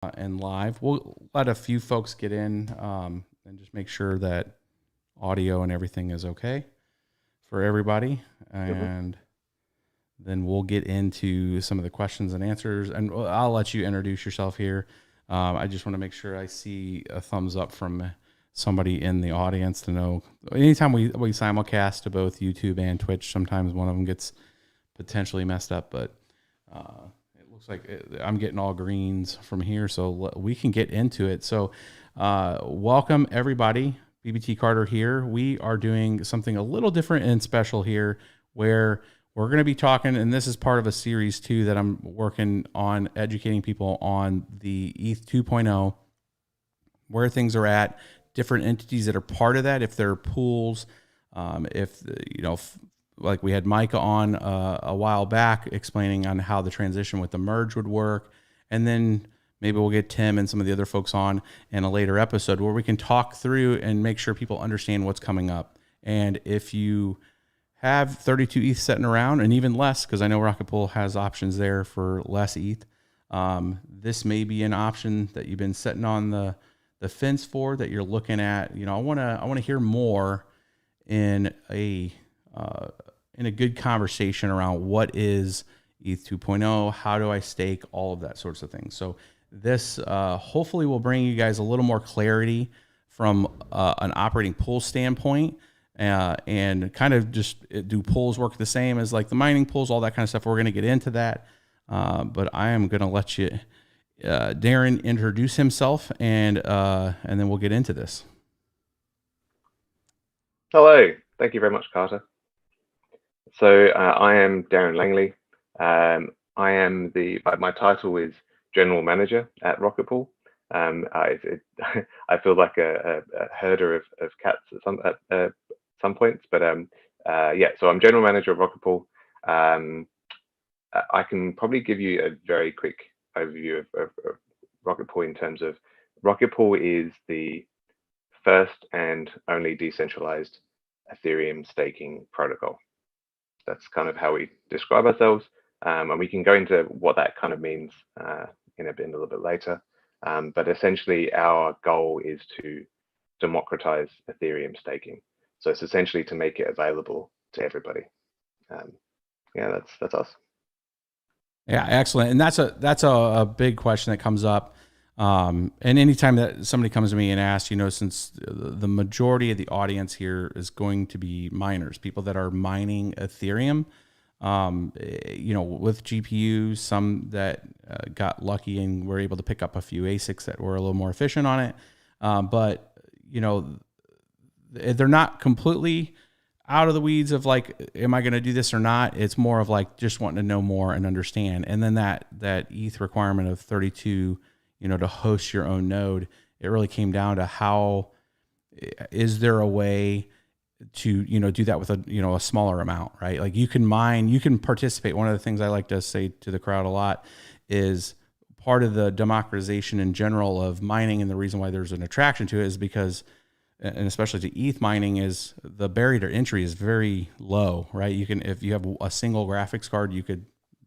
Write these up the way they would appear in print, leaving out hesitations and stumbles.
and live. We'll let a few folks get in and just make sure that audio and everything is okay for everybody. And then we'll get into some of the questions and answers. And I'll let you introduce yourself here. I just want to make sure I see a thumbs up from somebody in the audience to know. Anytime we simulcast to both YouTube and Twitch, sometimes one of them gets potentially messed up, but looks like I'm getting all greens from here, so we can get into it. So welcome everybody. BBT Carter here. We are doing something a little different and special here, where we're going to be talking, and this is part of a series too that I'm working on, educating people on the ETH 2.0, where things are at, different entities that are part of that, if they're pools, if like we had Micah on a while back explaining on how the transition with the merge would work. And then maybe we'll get Tim and some of the other folks on in a later episode where we can talk through and make sure people understand what's coming up. And if you have 32 ETH sitting around, and even less, because I know Rocketpool has options there for less ETH, this may be an option that you've been sitting on the fence for, that you're looking at. I want to hear more in a good conversation around what is ETH 2.0, how do I stake, all of that sorts of things. So this hopefully will bring you guys a little more clarity from an operating pool standpoint, and kind of just do pools work the same as like the mining pools, all that kind of stuff. We're going to get into that, but I am going to let you, Darren, introduce himself, and then we'll get into this. Hello, thank you very much, Carter. So I am Darren Langley. I am my title is General Manager at Rocketpool. I feel like a herder of cats at some points, but yeah, so I'm General Manager of Rocketpool. I can probably give you a very quick overview of Rocketpool in terms of Rocketpool is the first and only decentralized Ethereum staking protocol. That's kind of how we describe ourselves, and we can go into what that kind of means in a little bit later. But essentially, our goal is to democratize Ethereum staking. So it's essentially to make it available to everybody. Yeah, that's us. Yeah, excellent. And that's a big question that comes up. And anytime that somebody comes to me and asks, since the majority of the audience here is going to be miners, people that are mining Ethereum, with GPUs, some that got lucky and were able to pick up a few ASICs that were a little more efficient on it. But they're not completely out of the weeds of like, am I going to do this or not? It's more of like just wanting to know more and understand. And then that ETH requirement of 32, to host your own node, it really came down to how, is there a way to, do that with a smaller amount, right? Like you can mine, you can participate. One of the things I like to say to the crowd a lot is part of the democratization in general of mining, and the reason why there's an attraction to it is because, and especially to ETH mining, is the barrier to entry is very low, right? You can, if you have a single graphics card, you could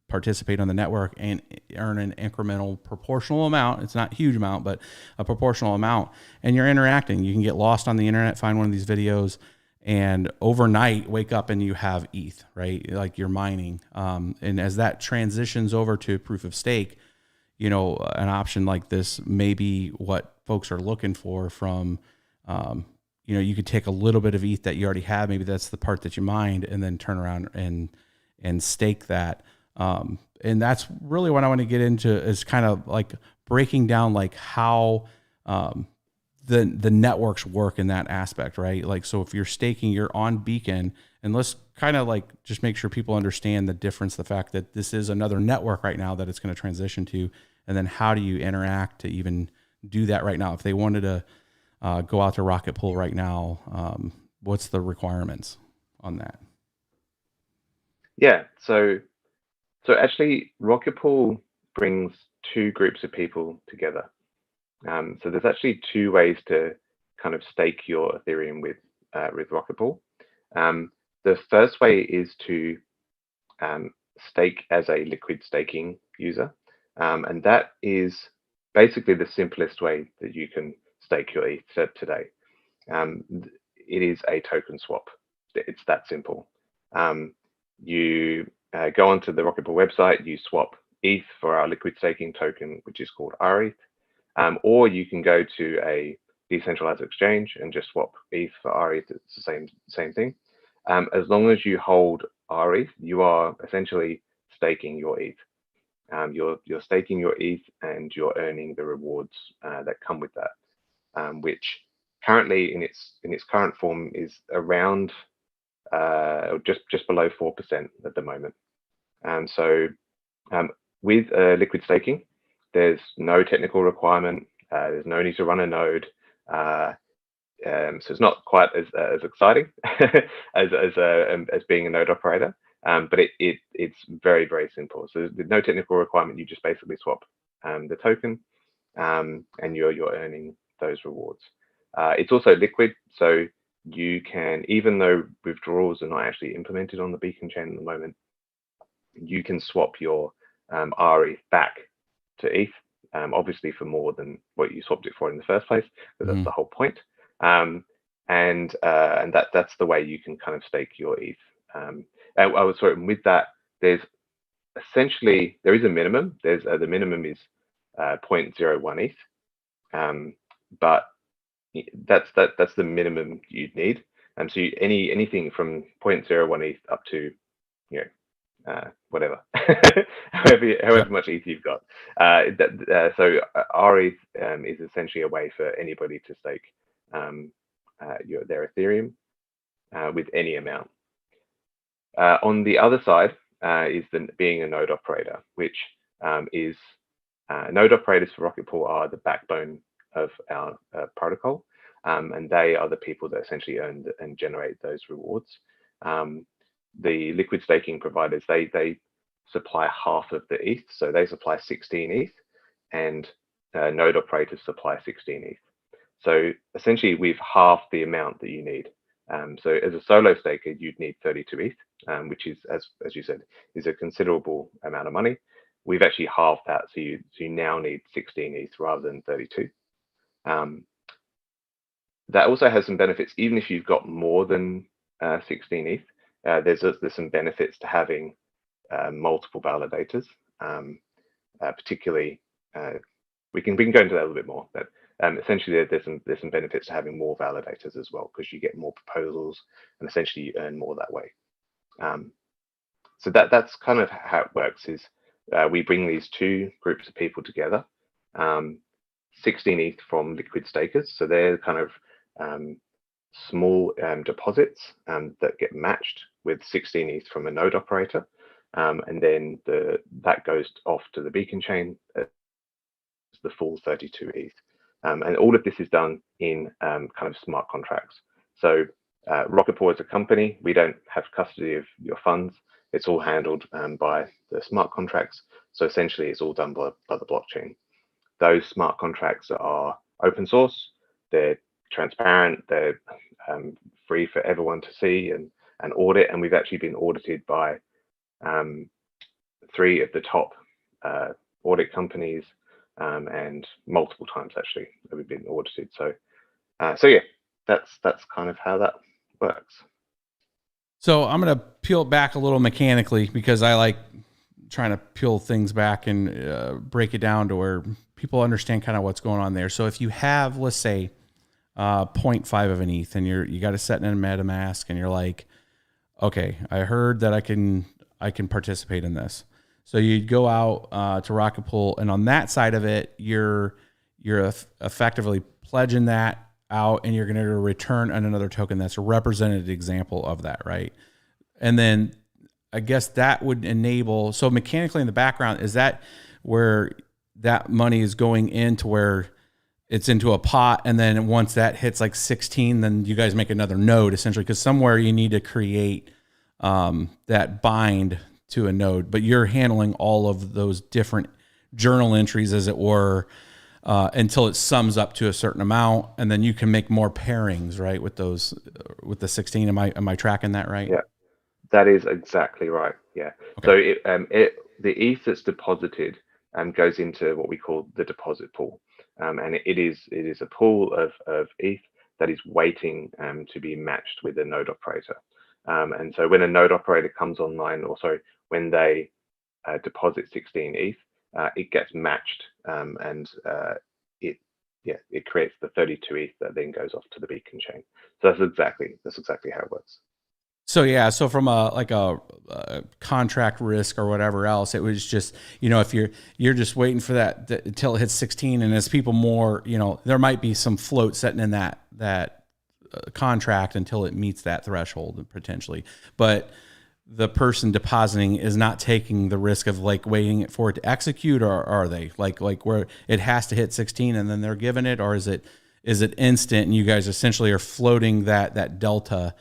participate on the network and earn an incremental proportional amount. It's not a huge amount, but a proportional amount. And you're interacting. You can get lost on the internet, find one of these videos, and overnight wake up and you have ETH, right? Like you're mining. And as that transitions over to proof of stake, an option like this may be what folks are looking for from, you could take a little bit of ETH that you already have, maybe that's the part that you mined, and then turn around and stake that. And that's really what I want to get into, is kind of like breaking down like how the networks work in that aspect, right? Like, so if you're staking, you're on Beacon, and let's kind of like just make sure people understand the difference, the fact that this is another network right now that it's going to transition to, and then how do you interact to even do that right now? If they wanted to go out to Rocketpool right now, what's the requirements on that? Yeah, so actually Rocketpool brings two groups of people together. So there's actually two ways to kind of stake your Ethereum with Rocketpool. The first way is to stake as a liquid staking user, and that is basically the simplest way that you can stake your ETH today. It is a token swap. It's that simple. You go onto the Rocketpool website, you swap ETH for our liquid staking token, which is called RETH, or you can go to a decentralized exchange and just swap ETH for RETH. It's the same thing. As long as you hold RETH, you are essentially staking your ETH. You're staking your ETH and you're earning the rewards that come with that, which currently in its current form is around just below 4% at the moment. So with liquid staking, there's no technical requirement. There's no need to run a node. So it's not quite as exciting as being a node operator, but it's very, very simple. So there's no technical requirement. You just basically swap the token, and you're earning those rewards. It's also liquid, so you can, even though withdrawals are not actually implemented on the Beacon chain at the moment, you can swap your RETH back to ETH, obviously for more than what you swapped it for in the first place, because that's the whole point. And that's the way you can kind of stake your ETH. I was sorry, with that, there's essentially, there is a minimum. There's the minimum is 0.01 ETH, but that's the minimum you'd need. And so anything from 0.01 ETH up to, whatever, however much ETH you've got. So RETH is essentially a way for anybody to stake their Ethereum with any amount. On the other side is being a node operator, which is node operators for Rocketpool are the backbone of our protocol, and they are the people that essentially earn and generate those rewards. The liquid staking providers, they supply half of the ETH, so they supply 16 ETH, and node operators supply 16 ETH. So essentially, we've halved the amount that you need. So as a solo staker, you'd need 32 ETH, which is, as you said, is a considerable amount of money. We've actually halved that, so you now need 16 ETH rather than 32. That also has some benefits, even if you've got more than 16 ETH. There's some benefits to having multiple validators, particularly. We can go into that a little bit more, but essentially there's some benefits to having more validators as well, because you get more proposals and essentially you earn more that way. So that's kind of how it works. Is we bring these two groups of people together, 16 ETH from liquid stakers, so they're kind of small deposits that get matched with 16 ETH from a node operator, and then that goes off to the Beacon chain as the full 32 ETH. And all of this is done in kind of smart contracts. So Rocketpool as a company, we don't have custody of your funds. It's all handled by the smart contracts. So essentially, it's all done by the blockchain. Those smart contracts are open source. They're transparent. They're free for everyone to see and audit. And we've actually been audited by 3 of the top audit companies, and multiple times actually that we've been audited. So yeah, that's kind of how that works. So I'm going to peel it back a little mechanically, because I like trying to peel things back and break it down to where people understand kind of what's going on there. So if you have, let's say, 0.5 of an ETH, and you got to set in a MetaMask, and you're like, okay, I heard that I can participate in this. So you'd go out to Rocketpool, and on that side of it, you're effectively pledging that out, and you're going to return on another token that's a represented example of that, right? And then I guess that would enable, so mechanically in the background, is that where that money is going into, where it's into a pot, and then once that hits like 16, then you guys make another node essentially, because somewhere you need to create that bind to a node, but you're handling all of those different journal entries, as it were, until it sums up to a certain amount, and then you can make more pairings, right, with those, with the 16. Am I tracking that right? Yeah, that is exactly right. Yeah. Okay. So the ETH that's deposited goes into what we call the deposit pool, and it is a pool of ETH that is waiting to be matched with a node operator. And so when a node operator comes online, or sorry, when they deposit 16 ETH, it gets matched, and it creates the 32 ETH that then goes off to the beacon chain. So that's exactly how it works. So yeah, so from a contract risk or whatever else, it was just, if you're just waiting for that until it hits 16, and as people more, there might be some float sitting in that contract until it meets that threshold potentially, but the person depositing is not taking the risk of waiting for it to execute, or are they like where it has to hit 16 and then they're given it, or is it instant and you guys essentially are floating that delta,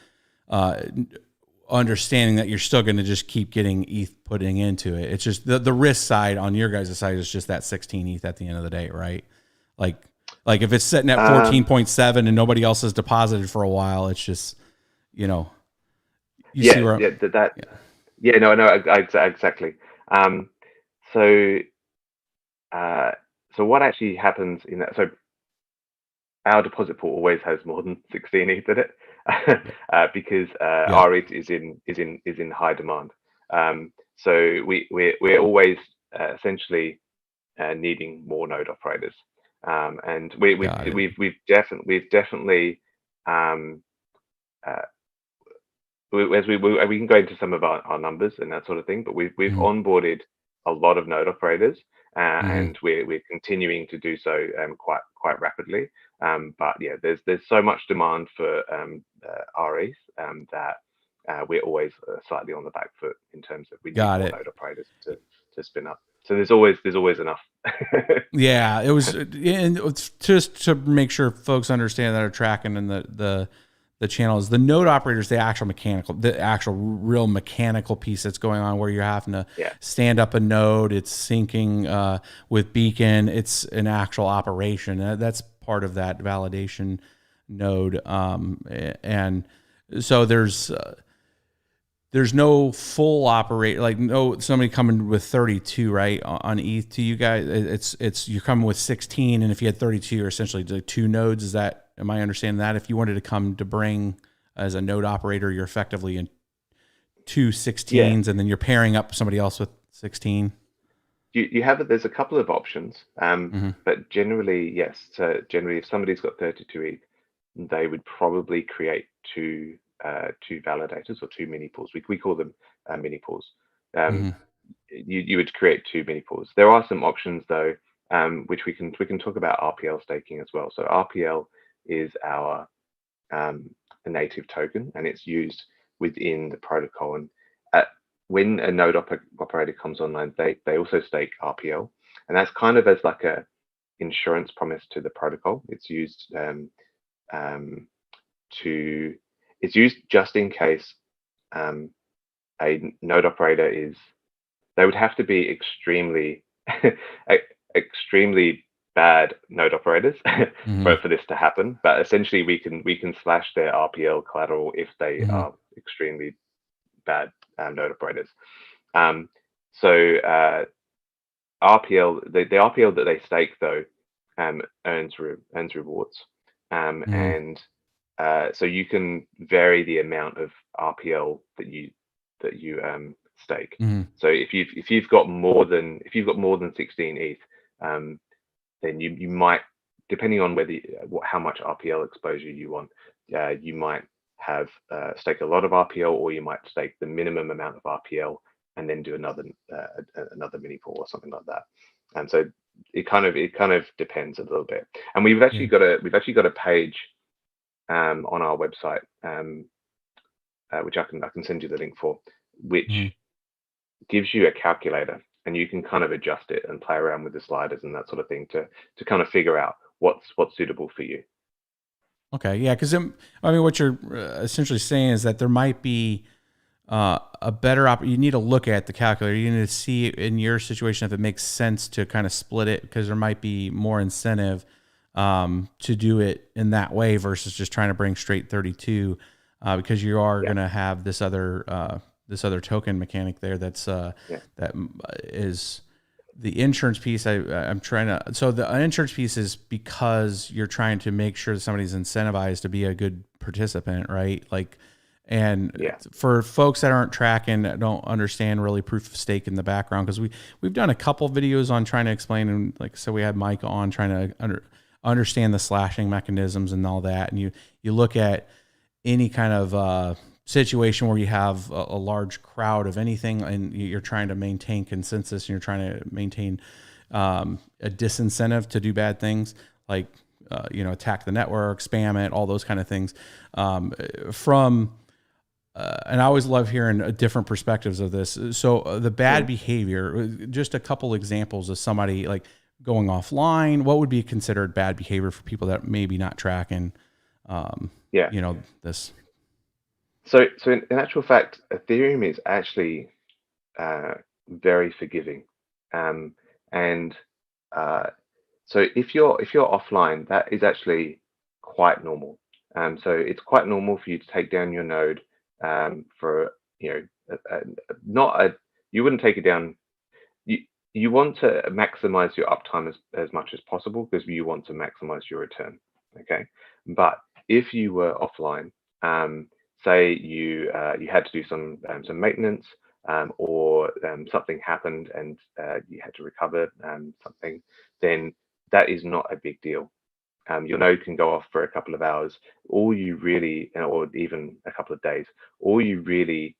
understanding that you're still going to just keep getting ETH putting into it? It's just the risk side on your guys' side is just that 16 ETH at the end of the day, right? Like if it's sitting at 14.7 and nobody else has deposited for a while, it's just, no, exactly. So what actually happens in that? So our deposit pool always has more than 16 ETH in it, because our ETH is in high demand. So we're always essentially needing more node operators, and we've definitely as we can go into some of our numbers and that sort of thing, but we've onboarded a lot of node operators, and we're continuing to do so quite rapidly. But yeah, there's so much demand for REs that we're always slightly on the back foot in terms of we need more node operators to spin up. So there's always enough. Yeah, it was, and it's just to make sure folks understand that are tracking in the channels, the node operators, the actual real mechanical piece that's going on, where you're having to stand up a node, it's syncing with beacon, it's an actual operation. That's part of that validation node, and so there's no full operate, no somebody coming with 32 right on ETH to you guys. It's you're coming with 16, and if you had 32, you're essentially the two nodes. Is that, am I understanding that? If you wanted to come to bring as a node operator, you're effectively in two 16s, and then you're pairing up somebody else with 16. You have it. There's a couple of options, but generally, yes. So generally, if somebody's got 32 ETH, they would probably create two validators or two mini pools. We call them mini pools. You would create two mini pools. There are some options though, which we can talk about RPL staking as well. So RPL is our native token, and it's used within the protocol. And when a node operator comes online, they also stake RPL, and that's kind of as like a insurance promise to the protocol. It's used it's used just in case a node operator they would have to be extremely bad node operators for this to happen. But essentially, we can slash their RPL collateral if they are extremely bad node operators. So RPL, the RPL that they stake though, earns rewards, and so you can vary the amount of RPL that you stake. So if you've got more than 16 ETH, then you might, depending on how much RPL exposure you want, you might have stake a lot of RPL, or you might stake the minimum amount of RPL and then do another mini pool or something like that. And so it kind of depends a little bit. And we've actually got a page on our website, which I can send you the link for, which gives you a calculator, and you can kind of adjust it and play around with the sliders and that sort of thing to kind of figure out what's suitable for you. Okay, yeah, because what you're essentially saying is that there might be a better you need to look at the calculator. You need to see in your situation if it makes sense to kind of split it, because there might be more incentive to do it in that way versus just trying to bring straight 32, because you are going to have this other token mechanic there that's that is the insurance piece, I'm trying to, so the insurance piece is because you're trying to make sure that somebody's incentivized to be a good participant, right? Like, and Yeah. for folks that aren't tracking, that don't understand really proof of stake in the background, because we've done a couple videos on trying to explain, and like so we had Mike on trying to understand the slashing mechanisms and all that, and you look at any kind of situation where you have a large crowd of anything and you're trying to maintain consensus and you're trying to maintain a disincentive to do bad things, like attack the network, spam it, all those kind of things. And I always love hearing different perspectives of this. So the bad behavior, just a couple examples of somebody like going offline. What would be considered bad behavior for people that maybe not tracking? This. So in actual fact, Ethereum is actually very forgiving, and so if you're offline, that is actually quite normal. So it's quite normal for you to take down your node for you wouldn't take it down. You want to maximize your uptime as much as possible because you want to maximize your return. Okay, but if you were offline, say you had to do some maintenance, or something happened and you had to recover something, then that is not a big deal. Your node can go off for a couple of hours. All you really, or even a couple of days, all you really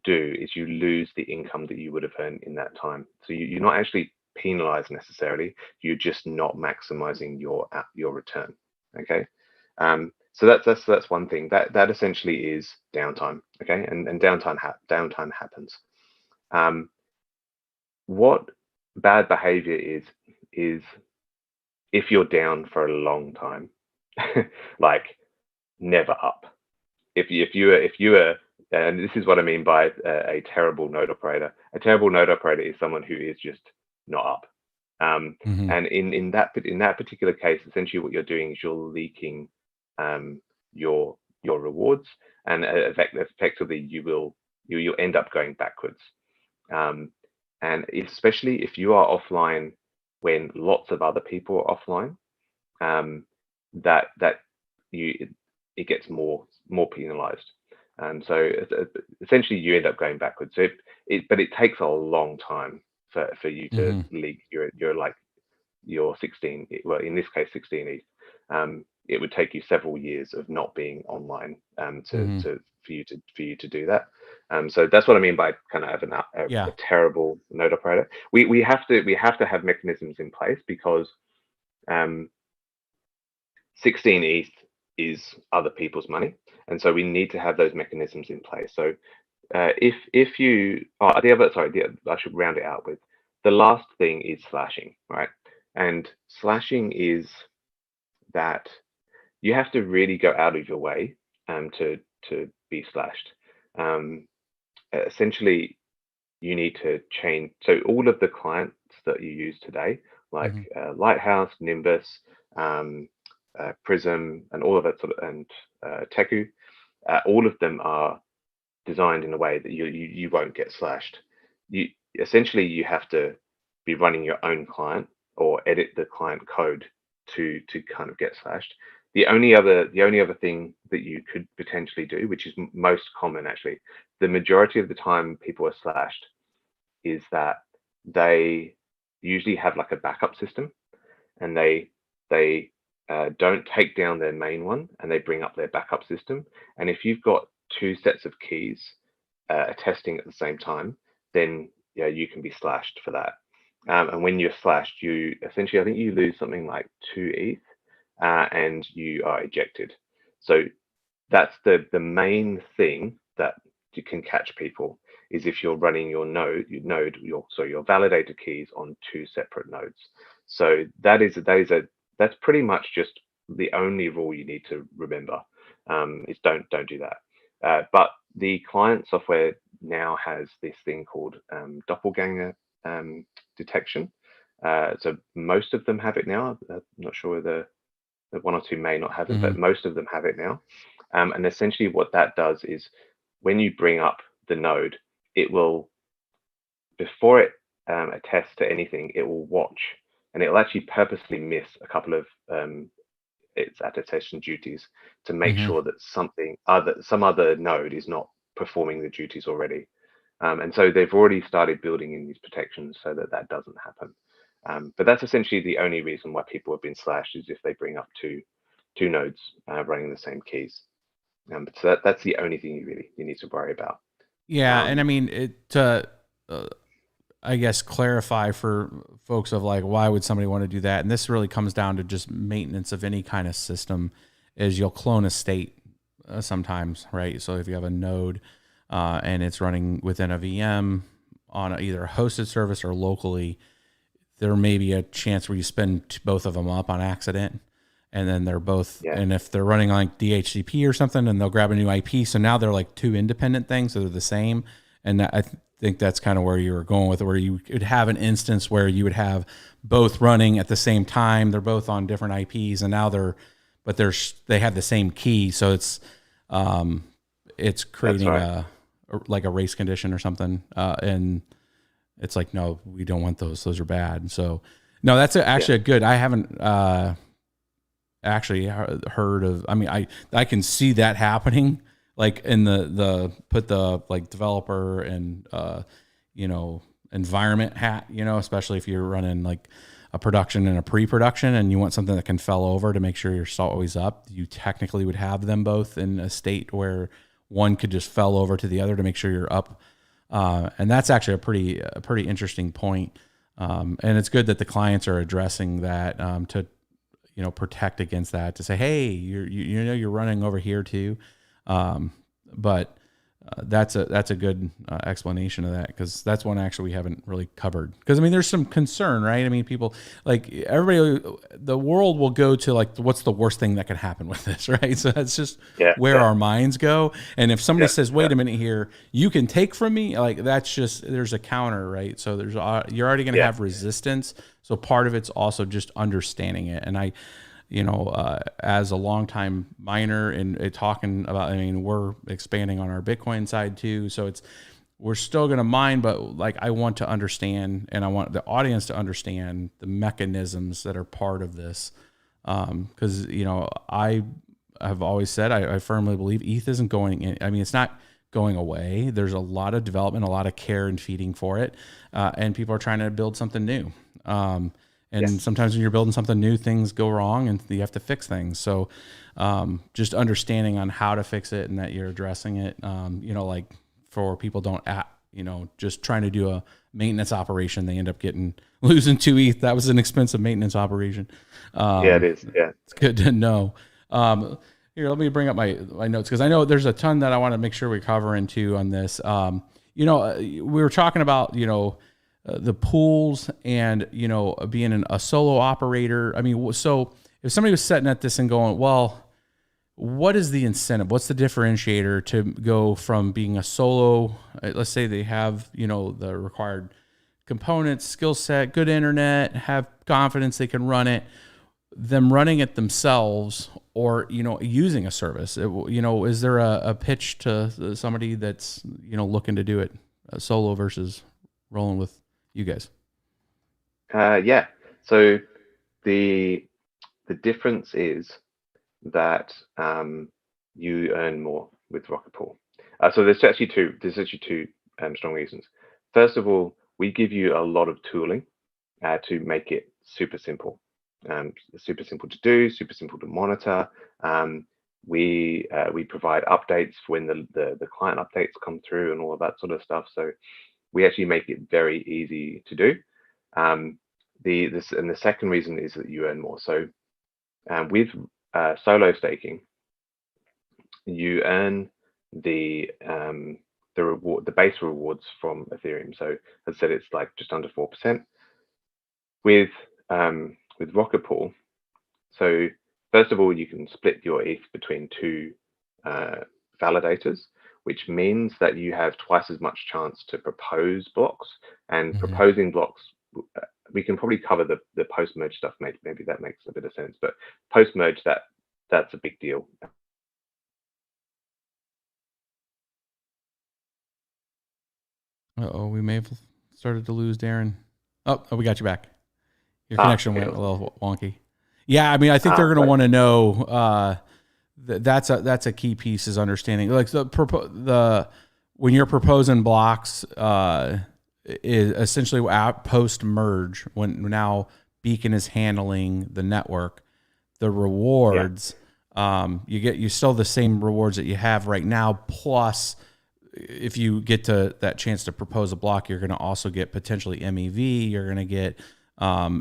do is you lose the income that you would have earned in that time. So you're not actually penalized necessarily. You're just not maximizing your return. Okay. So that's one thing. That essentially is downtime. Okay, and downtime happens. What bad behavior is if you're down for a long time, like never up. If you are, and this is what I mean by a terrible node operator. A terrible node operator is someone who is just not up. And in that particular case, essentially what you're doing is you're leaking your rewards, and effectively you'll end up going backwards. And especially if you are offline when lots of other people are offline, it gets more penalized. So essentially you end up going backwards. So but it takes a long time for you to leak your 16, well, in this case 16 ETH. It would take you several years of not being online for you to do that. So that's what I mean by kind of having a terrible node operator. We have to have mechanisms in place because 16 ETH is other people's money, and so we need to have those mechanisms in place. So I should round it out with the last thing is slashing, right? And slashing is that you have to really go out of your way to be slashed. Essentially, you need to change. So all of the clients that you use today, like Lighthouse, Nimbus, Prism, and all of that sort of, and Teku, all of them are designed in a way that you won't get slashed. You have to be running your own client or edit the client code to kind of get slashed. The only other thing that you could potentially do, which is most common actually, the majority of the time people are slashed, is that they usually have like a backup system, and they don't take down their main one, and they bring up their backup system. And if you've got two sets of keys attesting at the same time, then you can be slashed for that. And when you're slashed, you essentially, I think you lose something like 2 ETH, and you are ejected. So that's the main thing that you can catch people, is if you're running your your validated keys on two separate nodes. So that's pretty much just the only rule you need to remember, is don't do that. But the client software now has this thing called doppelganger detection. So most of them have it now. I'm not sure whether the one or two may not have it, but most of them have it now. And essentially what that does is when you bring up the node, it will, before it attest to anything, it will watch, and it will actually purposely miss a couple of its attestation duties to make sure that some other node is not performing the duties already. And so they've already started building in these protections so that that doesn't happen. But that's essentially the only reason why people have been slashed, is if they bring up two nodes running the same keys. So that's the only thing you need to worry about. Yeah, and I mean I guess clarify for folks of like, why would somebody want to do that? And this really comes down to just maintenance of any kind of system. Is you'll clone a state sometimes, right? So if you have a node and it's running within a VM on either a hosted service or locally, there may be a chance where you spin both of them up on accident, and then they're both, and if they're running like DHCP or something, and they'll grab a new IP, so now they're like two independent things, so they're the same. And I think that's kind of where you were going with it, where you could have an instance where you would have both running at the same time. They're both on different IPs, and now they have the same key, so it's creating like a race condition or something, and it's like, no, we don't want those. Those are bad. So no, that's actually a good. I haven't actually heard of. I mean, I can see that happening, like in the put the like developer and environment hat, especially if you're running like a production and a pre-production and you want something that can fail over to make sure you're always up. You technically would have them both in a state where one could just fell over to the other to make sure you're up. And that's actually a pretty interesting point. And it's good that the clients are addressing that to protect against that, to say, hey, you're running over here too. But that's a good explanation of that, because that's one actually we haven't really covered. Because I mean, there's some concern, right? I mean, people, like everybody, the world will go to like, what's the worst thing that could happen with this, right? So that's just where our minds go. And if somebody says, wait a minute here, you can take from me, like that's just, there's a counter, right? So there's you're already going to have resistance. So part of it's also just understanding it. And as a longtime miner and talking about, I mean, we're expanding on our Bitcoin side too. So we're still going to mine, but like, I want to understand, and I want the audience to understand the mechanisms that are part of this. Cause I have always said, I firmly believe ETH isn't going in. I mean, it's not going away. There's a lot of development, a lot of care and feeding for it. And people are trying to build something new. And sometimes when you're building something new, things go wrong and you have to fix things. So just understanding on how to fix it and that you're addressing it, like for people just trying to do a maintenance operation, they end up losing 2 ETH. That was an expensive maintenance operation. It is. Yeah. It's good to know. Here, let me bring up my notes, because I know there's a ton that I want to make sure we cover into on this. We were talking about, the pools and, being a solo operator. I mean, so if somebody was sitting at this and going, well, what is the incentive? What's the differentiator to go from being a solo? Let's say they have, the required components, skill set, good internet, have confidence they can run it, them running it themselves, or, using a service. Is there a pitch to somebody that's, looking to do it solo versus rolling with you guys? So the difference is that you earn more with Rocketpool. So there's actually two strong reasons. First of all, we give you a lot of tooling to make it super simple. Super simple to do, super simple to monitor. We provide updates when the client updates come through and all of that sort of stuff. So we actually make it very easy to do. The second reason is that you earn more. So with solo staking, you earn the base rewards from Ethereum. So as I said, it's like just under 4%. With Rocketpool, so first of all, you can split your ETH between two validators, which means that you have twice as much chance to propose blocks. And proposing blocks, we can probably cover the post-merge stuff. Maybe that makes a bit of sense, but post-merge, that's a big deal. We may have started to lose Darren. Oh, we got you back. Your connection went a little wonky. Yeah, I mean, I think they're going to want to know. That's a key piece is understanding. Like the when you're proposing blocks, is essentially at post-merge when now Beacon is handling the network, the rewards. You still the same rewards that you have right now, plus if you get to that chance to propose a block, you're going to also get potentially MEV. You're going to get like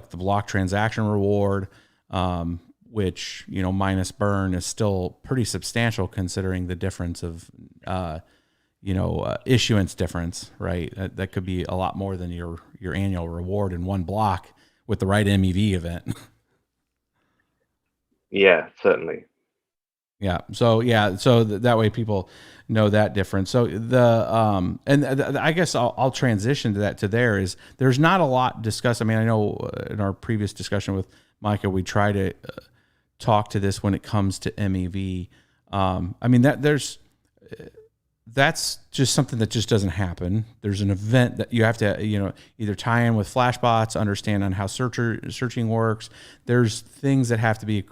the block transaction reward, which, you know, minus burn is still pretty substantial considering the difference of issuance difference, right? That could be a lot more than your annual reward in one block with the right MEV event. Yeah, certainly. Yeah. So that way people know that difference. So I guess I'll transition to that. There's not a lot discussed. I mean, I know in our previous discussion with Micah, we try to talk to this when it comes to MEV. I mean that's just something that just doesn't happen. There's an event that you have to, either tie in with Flashbots, understand on how searching works. There's things that have to be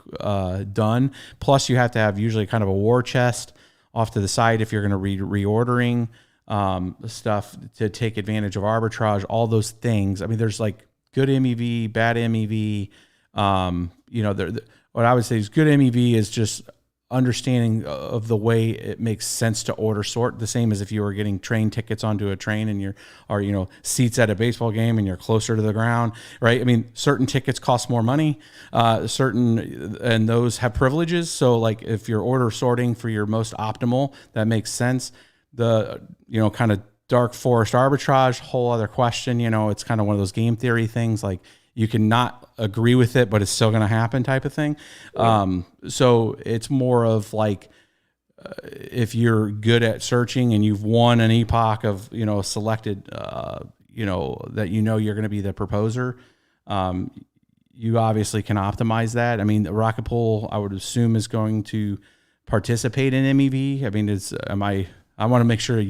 done. Plus, you have to have usually kind of a war chest off to the side if you're going to reordering stuff to take advantage of arbitrage. All those things. I mean, there's like good MEV, bad MEV. What I would say is good MEV is just understanding of the way it makes sense to order sort, the same as if you were getting train tickets onto a train and seats at a baseball game and you're closer to the ground, right? I mean, certain tickets cost more money, and those have privileges. So like if you're order sorting for your most optimal, that makes sense. The, kind of dark forest arbitrage, whole other question, it's kind of one of those game theory things. Like you can not agree with it, but it's still going to happen type of thing. Yeah. So it's more of like, if you're good at searching and you've won an epoch of, selected, that you're going to be the proposer, you obviously can optimize that. I mean, Rocketpool, I would assume, is going to participate in MEV. I mean, I want to make sure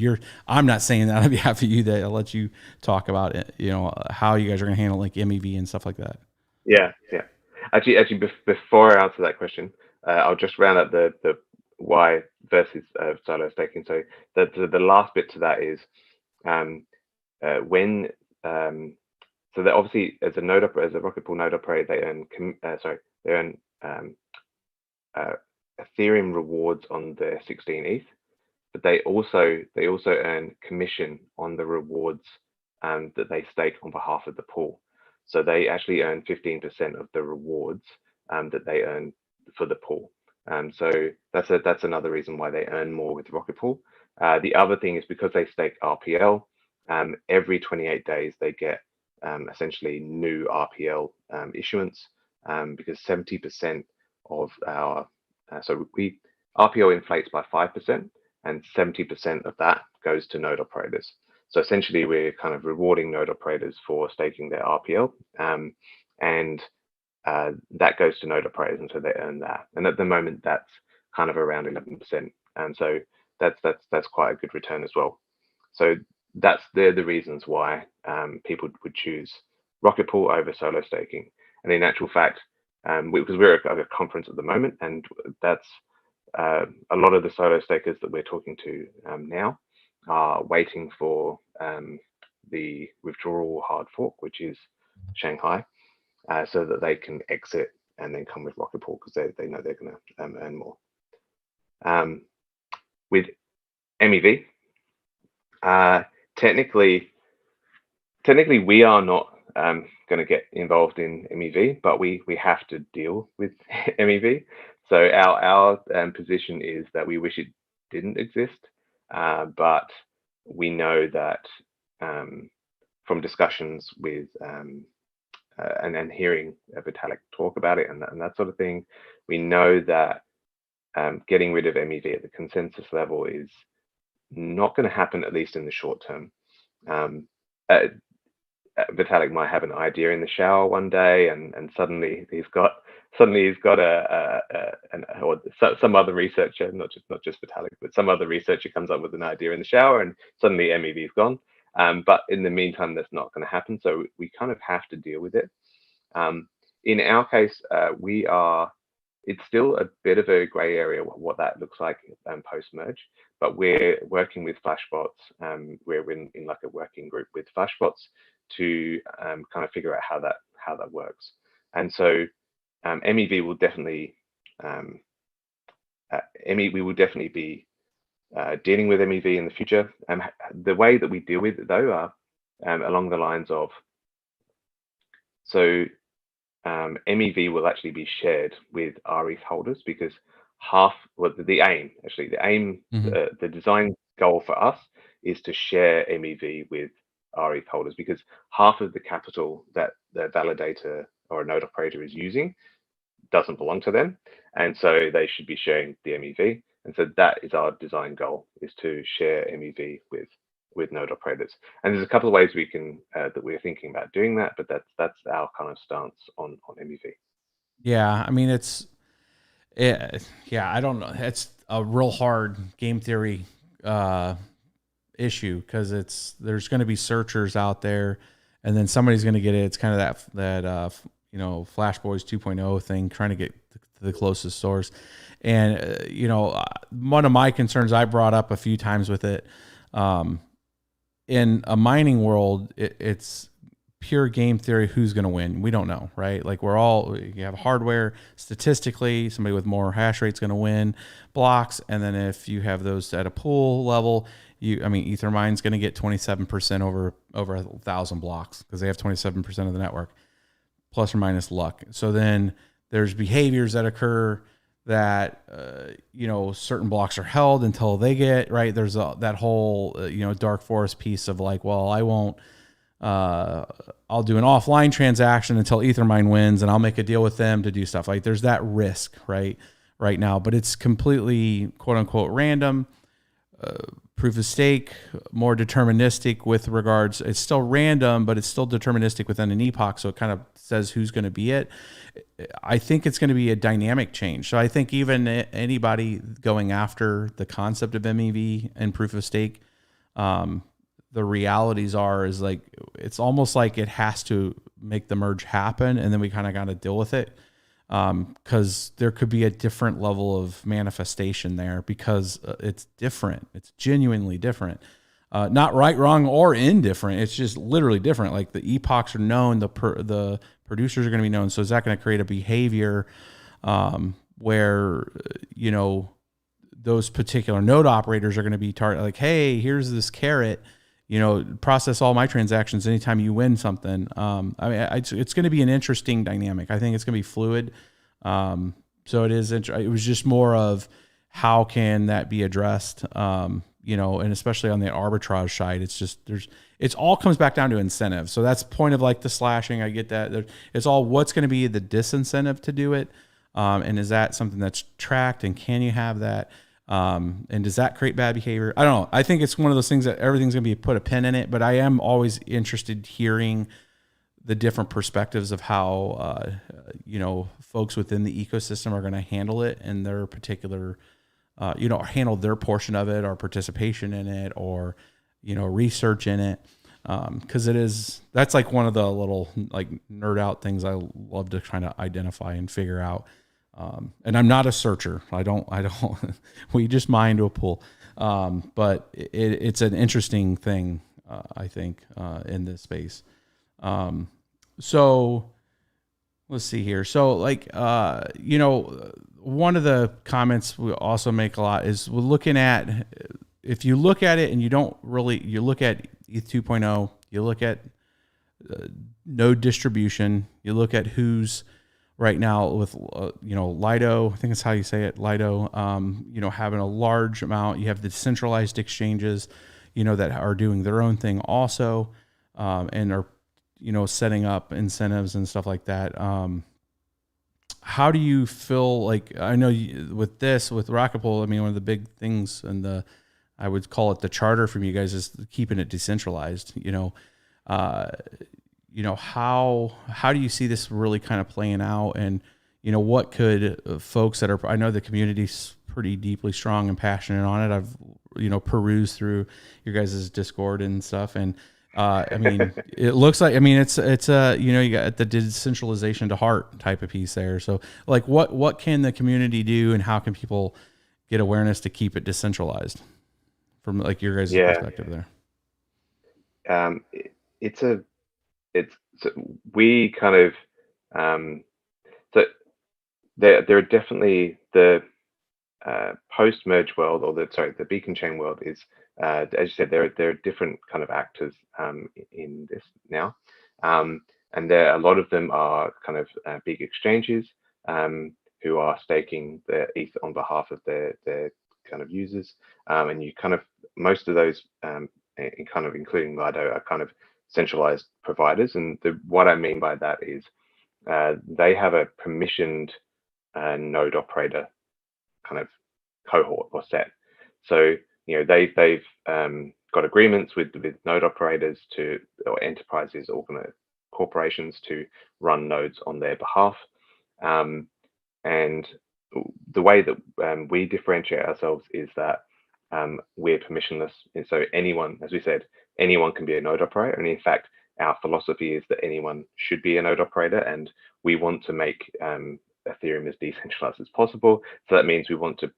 I'm not saying that on behalf of you, that I'll let you talk about it, how you guys are going to handle like MEV and stuff like that. Yeah. Actually, before I answer that question, I'll just round up the why versus solo staking. So the last bit to that is so that obviously as a Rocketpool node operator, they earn Ethereum rewards on their 16 ETH. But they also earn commission on the rewards that they stake on behalf of the pool. So they actually earn 15% of the rewards that they earn for the pool. So that's another reason why they earn more with Rocketpool. The other thing is because they stake RPL, every 28 days they get essentially new RPL issuance, because 70% of our RPL inflates by 5%. And 70% of that goes to node operators. So essentially, we're kind of rewarding node operators for staking their RPL, and that goes to node operators, and so they earn that. And at the moment, that's kind of around 11%, and so that's quite a good return as well. So they're the reasons why people would choose Rocketpool over solo staking. And in actual fact, because we're at a conference at the moment, and that's a lot of the solo stakers that we're talking to now are waiting for the withdrawal hard fork, which is Shanghai, so that they can exit and then come with Rocketpool, because they know they're going to earn more. With MEV, technically we are not going to get involved in MEV, but we have to deal with MEV. So our position is that we wish it didn't exist, but we know that from discussions with and hearing Vitalik talk about it and that sort of thing, we know that getting rid of MEV at the consensus level is not going to happen, at least in the short term. Vitalik might have an idea in the shower one day, and suddenly he's got some other researcher, not just Vitalik, but some other researcher comes up with an idea in the shower, and suddenly MEV is gone. But in the meantime, that's not going to happen. So we kind of have to deal with it. In our case, it's still a bit of a gray area what that looks like post-merge, but we're working with Flashbots. We're in like a working group with Flashbots to kind of figure out how that works. And so MEV will definitely we will definitely be dealing with MEV in the future. The way that we deal with it though are along the lines of, so MEV will actually be shared with RETH holders, because the aim, the design goal for us is to share MEV with RETH holders, because half of the capital that the validator or a node operator is using doesn't belong to them, and so they should be sharing the MEV. And so that is our design goal, is to share MEV with node operators. And there's a couple of ways we can that we're thinking about doing that, but that's our kind of stance on MEV. Yeah, I mean I don't know. It's a real hard game theory issue, because there's going to be searchers out there, and then somebody's going to get it. It's kind of that Flash Boys 2.0 thing, trying to get to the closest source. And one of my concerns I brought up a few times with it, in a mining world, it's pure game theory. Who's going to win? We don't know, right? Like you have hardware. Statistically, somebody with more hash rate is going to win blocks. And then if you have those at a pool level, Ethermine's going to get 27% over 1,000 blocks, because they have 27% of the network, plus or minus luck. So then there's behaviors that occur that certain blocks are held until they get right. There's that whole dark forest piece of like, well, I won't. I'll do an offline transaction until Ethermine wins, and I'll make a deal with them to do stuff. Like there's that risk right now, but it's completely quote unquote random. Proof of stake, more deterministic with regards. It's still random, but it's still deterministic within an epoch. So it kind of says who's going to be it. I think it's going to be a dynamic change. So I think even anybody going after the concept of MEV and proof of stake, the realities is like, it's almost like it has to make the merge happen, and then we kind of got to deal with it. Because there could be a different level of manifestation there, because it's different. It's genuinely different. Not right, wrong, or indifferent. It's just literally different. Like the epochs are known, the producers are going to be known. So is that going to create a behavior where those particular node operators are going to be like, hey, here's this carrot. Process all my transactions anytime you win something. It's going to be an interesting dynamic. I think it's going to be fluid. So it is. It was just more of how can that be addressed. And especially on the arbitrage side, it's all comes back down to incentives. So that's point of like the slashing. I get that. It's all what's going to be the disincentive to do it. And is that something that's tracked, and can you have that? And does that create bad behavior? I don't know. I think it's one of those things that everything's going to be put a pin in it, but I am always interested hearing the different perspectives of how, folks within the ecosystem are going to handle it and their particular, handle their portion of it, or participation in it, or, research in it. Cause that's like one of the little like nerd out things I love to kind of identify and figure out. And I'm not a searcher. I don't, we just mine to a pool. But it's an interesting thing, I think, in this space. So let's see here. So like, one of the comments we also make a lot is we're looking at, if you look at it and you look at ETH 2.0, you look at node distribution, you look at who's right now with, Lido, I think that's how you say it, Lido, having a large amount. You have the decentralized exchanges, that are doing their own thing also, and are, setting up incentives and stuff like that. How do you feel like, I know with Rocketpool, one of the big things, and I would call it the charter from you guys, is keeping it decentralized, how do you see this really kind of playing out? And, what could folks that are, I know the community's pretty deeply strong and passionate on it. I've, perused through your guys' Discord and stuff. And, I mean, it looks like, it's you got the decentralization to heart type of piece there. So like what can the community do and how can people get awareness to keep it decentralized from like your guys' perspective there? We kind of, so there are definitely the post-merge world, or the beacon chain world is, as you said, there are different kind of actors in this now, and a lot of them are kind of big exchanges who are staking the ETH on behalf of their kind of users, and you kind of, most of those, kind of including Lido, are kind of centralized providers. And what I mean by that is they have a permissioned node operator kind of cohort or set. So they've got agreements with node operators or enterprises, corporations to run nodes on their behalf. And the way that we differentiate ourselves is that we're permissionless, and so anyone, as we said, anyone can be a node operator. And in fact, our philosophy is that anyone should be a node operator, and we want to make Ethereum as decentralized as possible. So that means we want to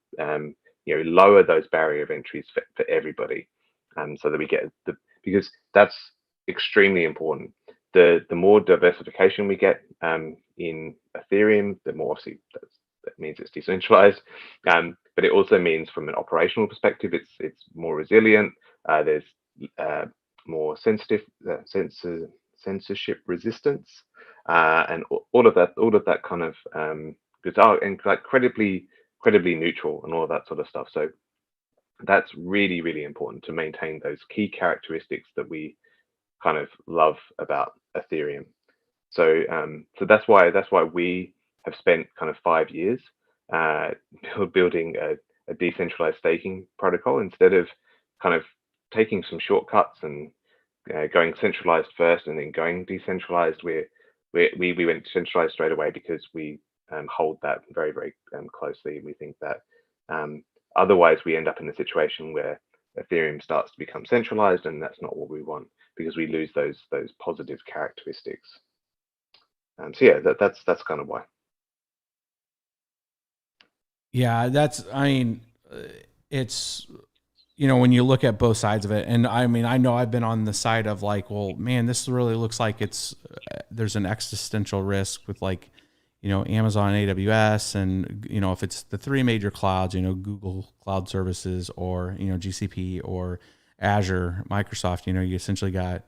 lower those barrier of entries for everybody, so that we get because that's extremely important. The more diversification we get in Ethereum, the more obviously that means it's decentralized. But it also means from an operational perspective, it's more resilient. There's more censorship resistance, and all of that kind of and like credibly neutral and all of that sort of stuff. So that's really, really important to maintain those key characteristics that we kind of love about Ethereum. So so that's why we have spent kind of 5 years building a decentralized staking protocol, instead of kind of taking some shortcuts and going centralized first and then going decentralized. We went centralized straight away because we hold that very, very closely. We think that otherwise we end up in a situation where Ethereum starts to become centralized, and that's not what we want, because we lose those positive characteristics. So yeah, that's kind of why. Yeah, it's, when you look at both sides of it, and I know I've been on the side of like, well, man, this really looks like there's an existential risk with like, Amazon, AWS, and, if it's the three major clouds, Google Cloud Services, or, GCP, or Azure, Microsoft, you essentially got,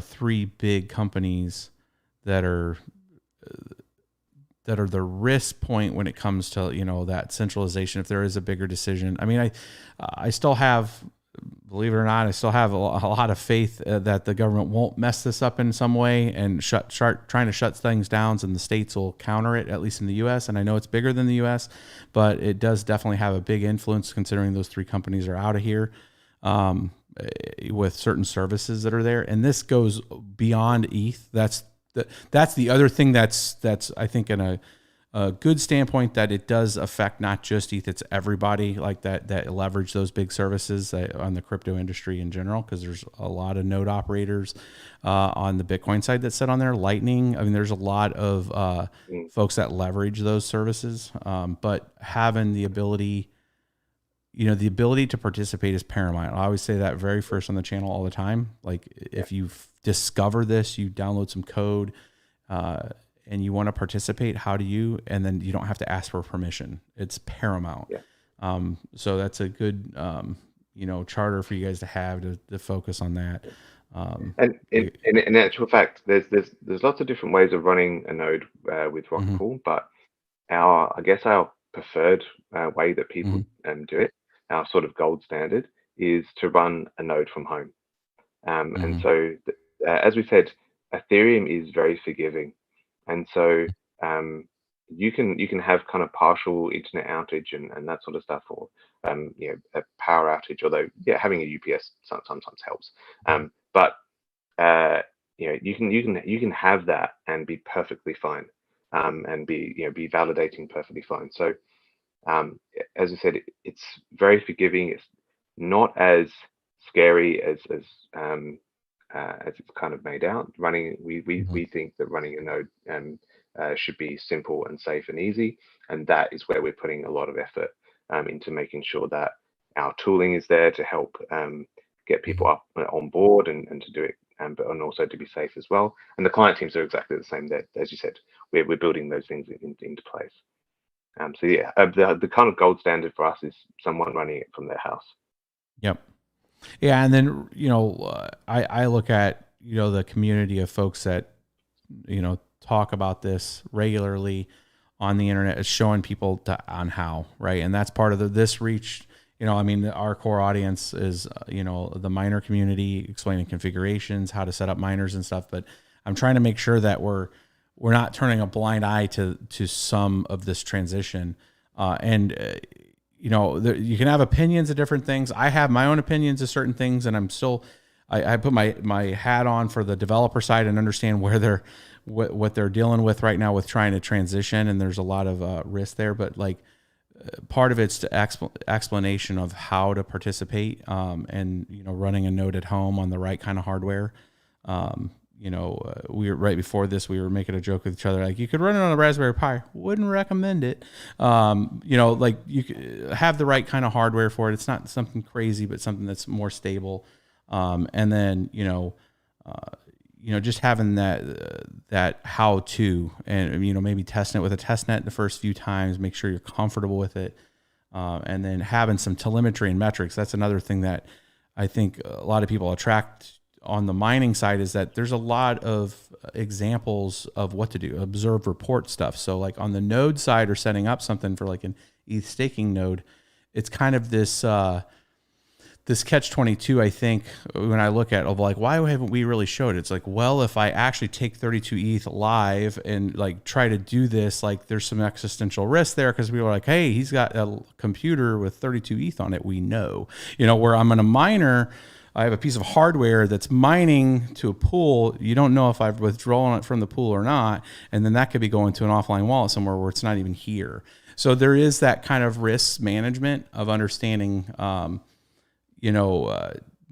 three big companies that are the risk point when it comes to, that centralization. If there is a bigger decision, I still have, believe it or not, I still have a lot of faith that the government won't mess this up in some way and start trying to shut things down, and the states will counter it, at least in the U.S. And I know it's bigger than the U.S., but it does definitely have a big influence, considering those three companies are out of here with certain services that are there. And this goes beyond ETH. That's the other thing that's I think in a good standpoint, that it does affect not just ETH, it's everybody like that leverage those big services on the crypto industry in general, because there's a lot of node operators on the Bitcoin side that sit on there. Lightning, there's a lot of folks that leverage those services, but having the ability, the ability to participate is paramount. I always say that very first on the channel all the time. Like, if you discover this, you download some code, and you want to participate, how do you? And then you don't have to ask for permission. It's paramount. Yeah. So that's a good, charter for you guys to have to focus on that. And in actual fact, there's lots of different ways of running a node with Rocketpool, but I guess our preferred way that people do it, our sort of gold standard, is to run a node from home. And so, as we said, Ethereum is very forgiving, and so you can have kind of partial internet outage and that sort of stuff, or a power outage. Although having a UPS sometimes helps. But you can have that and be perfectly fine, and be validating perfectly fine. So as I said, it's very forgiving. It's not as scary as it's kind of made out. We think that running a node should be simple and safe and easy, and that is where we're putting a lot of effort into making sure that our tooling is there to help get people up on board and to do it, but and also to be safe as well. And the client teams are exactly the same. That, as you said, we're building those things into place. So yeah, the kind of gold standard for us is someone running it from their house. Yep. Yeah, and then I look at the community of folks that talk about this regularly on the internet is showing people on how, right? And that's part of this reach. I mean, our core audience is the miner community, explaining configurations, how to set up miners and stuff. But I'm trying to make sure that we're not turning a blind eye to some of this transition. You can have opinions of different things. I have my own opinions of certain things, and I'm still, I put my hat on for the developer side and understand where what they're dealing with right now with trying to transition. And there's a lot of risk there, but part of it's the explanation of how to participate, and running a node at home on the right kind of hardware. We were right before this, we were making a joke with each other, like, you could run it on a Raspberry Pi, wouldn't recommend it. You could have the right kind of hardware for it. It's not something crazy, but something that's more stable. And then, just having that how to, and, maybe testing it with a test net the first few times, make sure you're comfortable with it. And then having some telemetry and metrics. That's another thing that I think a lot of people attract on the mining side, is that there's a lot of examples of what to do, observe, report stuff. So like on the node side, or setting up something for like an ETH staking node, it's kind of this catch-22, I think, when I look at it, of like, why haven't we really showed it? It's like, well, if I actually take 32 ETH live and like try to do this, like there's some existential risk there, because we were like, hey, he's got a computer with 32 ETH on it. We know, where I'm in a miner, I have a piece of hardware that's mining to a pool. You don't know if I've withdrawn it from the pool or not. And then that could be going to an offline wallet somewhere where it's not even here. So there is that kind of risk management of understanding,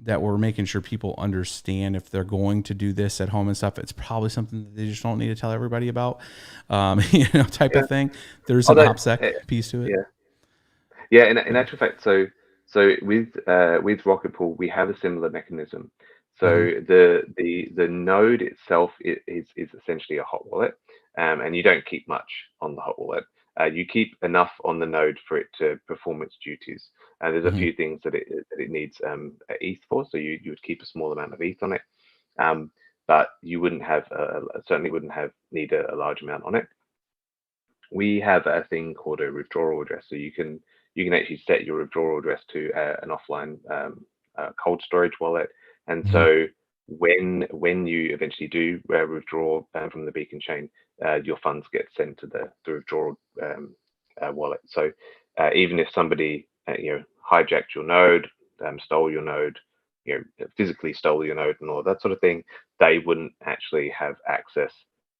that we're making sure people understand if they're going to do this at home and stuff. It's probably something that they just don't need to tell everybody about, type of thing. There's an OPSEC piece to it. Yeah. In actual fact, so with Rocketpool, we have a similar mechanism. So the node itself is essentially a hot wallet, and you don't keep much on the hot wallet. You keep enough on the node for it to perform its duties. There's a few things that it needs ETH for, so you would keep a small amount of ETH on it, but you wouldn't have certainly wouldn't need a large amount on it. We have a thing called a withdrawal address, so you can actually set your withdrawal address to an offline cold storage wallet, and so when you eventually do withdraw from the Beacon chain, your funds get sent to the withdrawal wallet. So even if somebody hijacked your node, stole your node, physically stole your node and all that sort of thing, they wouldn't actually have access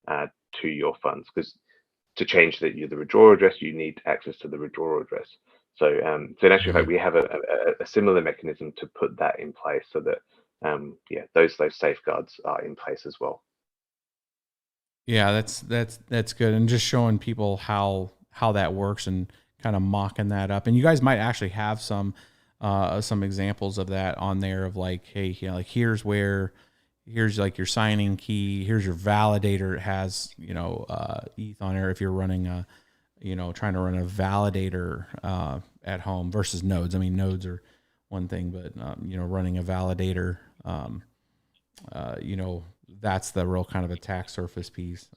to your funds, because to change the withdrawal address, you need access to the withdrawal address. So in actual fact, we have a similar mechanism to put that in place, so that those safeguards are in place as well. Yeah, that's good, and just showing people how that works and kind of mocking that up. And you guys might actually have some examples of that on there, of like, hey, like here's like your signing key, here's your validator. It has ETH on there if you're running a trying to run a validator at home versus nodes. I mean, nodes are one thing, but running a validator, that's the real kind of attack surface piece.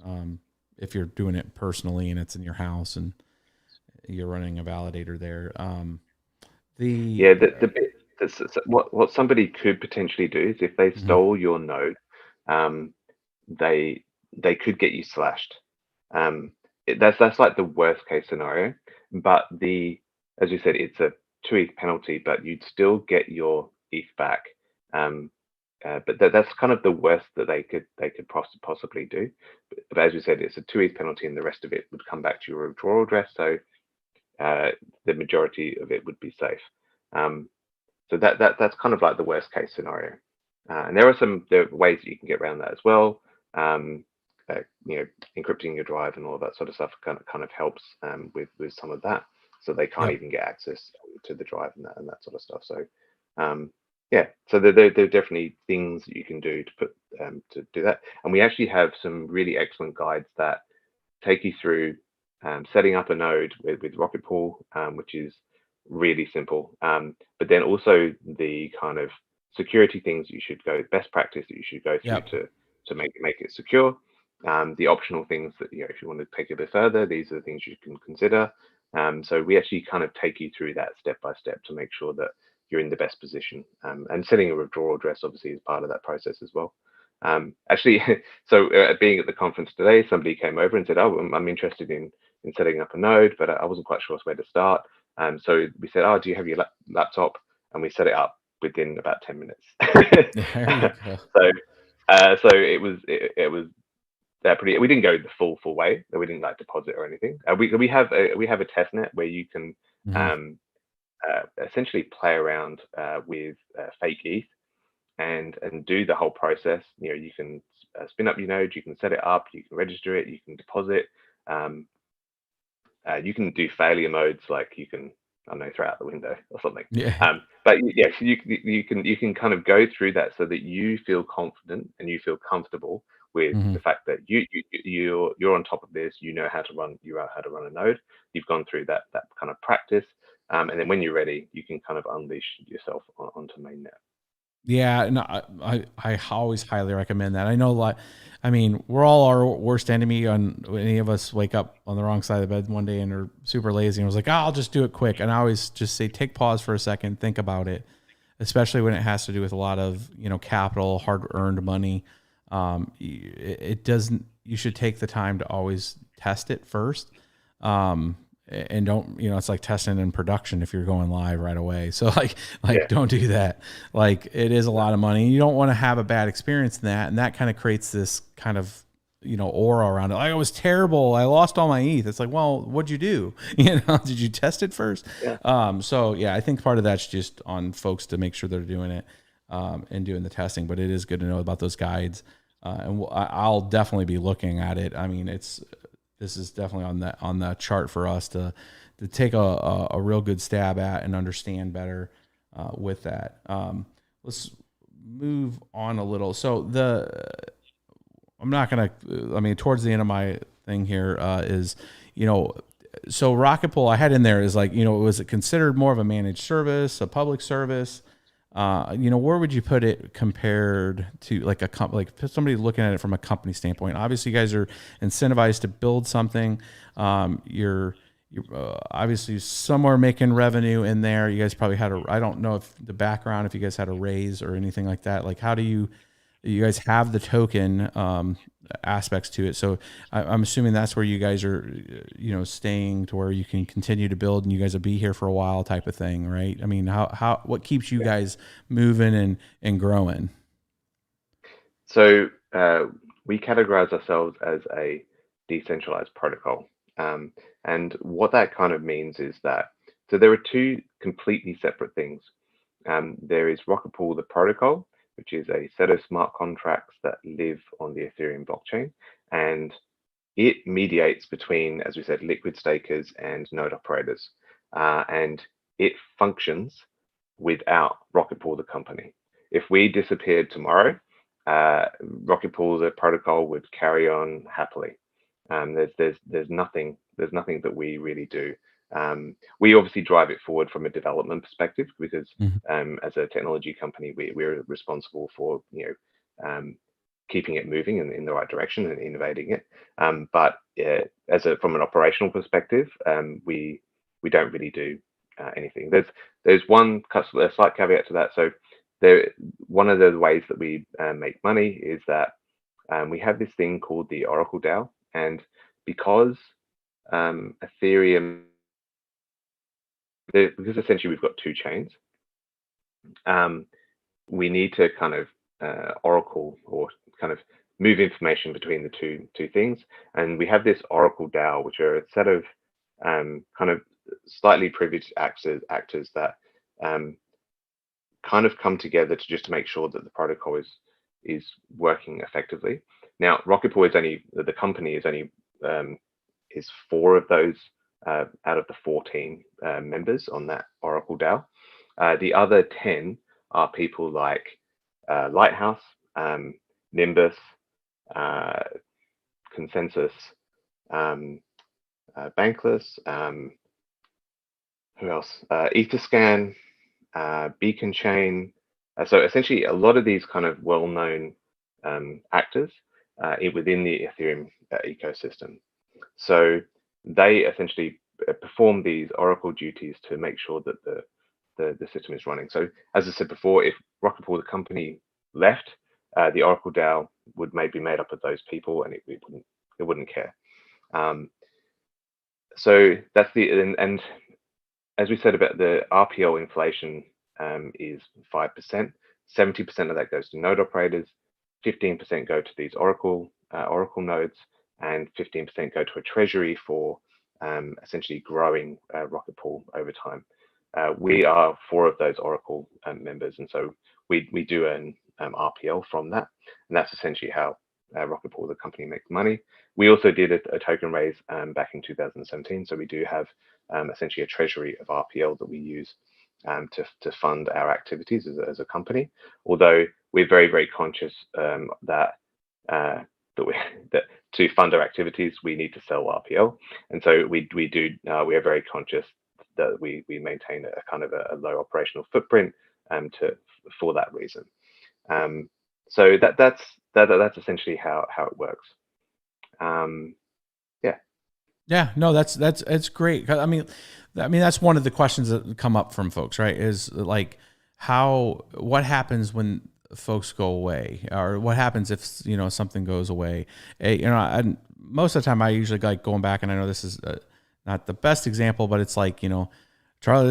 If you're doing it personally and it's in your house and you're running a validator there. What somebody could potentially do is, if they stole your node, they could get you slashed. That's like the worst case scenario. But as you said, it's a 2 ETH penalty, but you'd still get your ETH back. But that's kind of the worst that they could possibly do. But as you said, it's a 2 ETH penalty, and the rest of it would come back to your withdrawal address. So the majority of it would be safe. So that's kind of like the worst case scenario. And there are ways that you can get around that as well. Encrypting your drive and all of that sort of stuff kind of helps with some of that, so they can't even get access to the drive and that sort of stuff. So so there are definitely things that you can do to do that. And we actually have some really excellent guides that take you through setting up a node with Rocketpool, which is really simple. But then also the kind of security things you should go, best practice that you should go through to make it secure. The optional things that, if you want to take it a bit further, these are the things you can consider. So we actually kind of take you through that step by step to make sure that you're in the best position. And setting a withdrawal address obviously is part of that process as well. Actually, so being at the conference today, somebody came over and said, "Oh, I'm interested in setting up a node, but I wasn't quite sure where to start." So we said, "Oh, do you have your laptop?" And we set it up within about 10 minutes. So it was pretty. We didn't go the full way. We didn't like deposit or anything. We have a test net where you can essentially play around with fake ETH and do the whole process. You can spin up your node, you can set it up, you can register it, you can deposit. You can do failure modes, like you can, I don't know, throw out the window or something. But yes, you can kind of go through that so that you feel confident and you feel comfortable with the fact that you're on top of this. You know how to run a node. You've gone through that kind of practice, and then when you're ready, you can kind of unleash yourself onto mainnet. Yeah, no, I always highly recommend that. I know, we're all our worst enemy. When any of us wake up on the wrong side of the bed one day and are super lazy and was like, I'll just do it quick. And I always just say, take pause for a second, think about it, especially when it has to do with a lot of, capital, hard earned money. You should take the time to always test it first. And don't, it's like testing in production if you're going live right away. So don't do that. It is a lot of money. You don't want to have a bad experience in that. And that kind of creates this kind of, aura around it. It was terrible. I lost all my ETH. It's like, well, what'd you do? Did you test it first? I think part of that's just on folks to make sure they're doing it and doing the testing, but it is good to know about those guides. And I'll definitely be looking at it. This is definitely on the chart for us to take a real good stab at and understand better with that. Let's move on a little. So I'm not going to, towards the end of my thing here is, so Rocketpool I had in there is was it considered more of a managed service, a public service? Where would you put it compared to like somebody looking at it from a company standpoint? Obviously, you guys are incentivized to build something. You're obviously somewhere making revenue in there. You guys probably had I don't know if the background, if you guys had a raise or anything like that. How do you guys have the token aspects to it? So I'm assuming that's where you guys are, staying to where you can continue to build and you guys will be here for a while type of thing, right? What keeps you guys moving and growing? So we categorize ourselves as a decentralized protocol. And what that kind of means is that, so there are two completely separate things. There is Rocketpool, the protocol, which is a set of smart contracts that live on the Ethereum blockchain. And it mediates between, as we said, liquid stakers and node operators. And it functions without Rocketpool, the company. If we disappeared tomorrow, Rocketpool, the protocol, would carry on happily. There's nothing that we really do. We obviously drive it forward from a development perspective because as a technology company, we're responsible for keeping it moving in the right direction and innovating it. But from an operational perspective, we don't really do anything. There's one a slight caveat to that. So one of the ways that we make money is that we have this thing called the Oracle DAO, and because Ethereum, because essentially we've got two chains, we need to kind of oracle or kind of move information between the two things. And we have this Oracle DAO, which are a set of kind of slightly privileged actors that kind of come together to make sure that the protocol is working effectively. Now, Rocketpool is only, the company is only is 4 of those out of the 14 members on that Oracle DAO. The other 10 are people like Lighthouse, Nimbus, Consensus, Bankless, who else? Etherscan, Beacon Chain. So essentially, a lot of these kind of well-known actors within the Ethereum ecosystem. So they essentially perform these Oracle duties to make sure that the system is running. So as I said before, if Rocketpool, the company, left, the Oracle DAO would maybe be made up of those people, and it wouldn't care. So that's and as we said about the RPL inflation is 5%. 70% of that goes to node operators, 15% go to these Oracle nodes, and 15% go to a treasury for essentially growing Rocketpool over time. We are 4 of those Oracle members, and so we do earn RPL from that, and that's essentially how Rocketpool, the company, makes money. We also did a token raise back in 2017, so we do have essentially a treasury of RPL that we use to fund our activities as a company. Although we're very, very conscious that to fund our activities we need to sell RPL, and so we are very conscious that we maintain a kind of a low operational footprint for that reason. So that's essentially how it works. Yeah, no, that's great. I mean, that's one of the questions that come up from folks, right? Is like what happens when folks go away, or what happens if something goes away? Most of the time I usually like going back, and I know this is not the best example, but it's like Charlie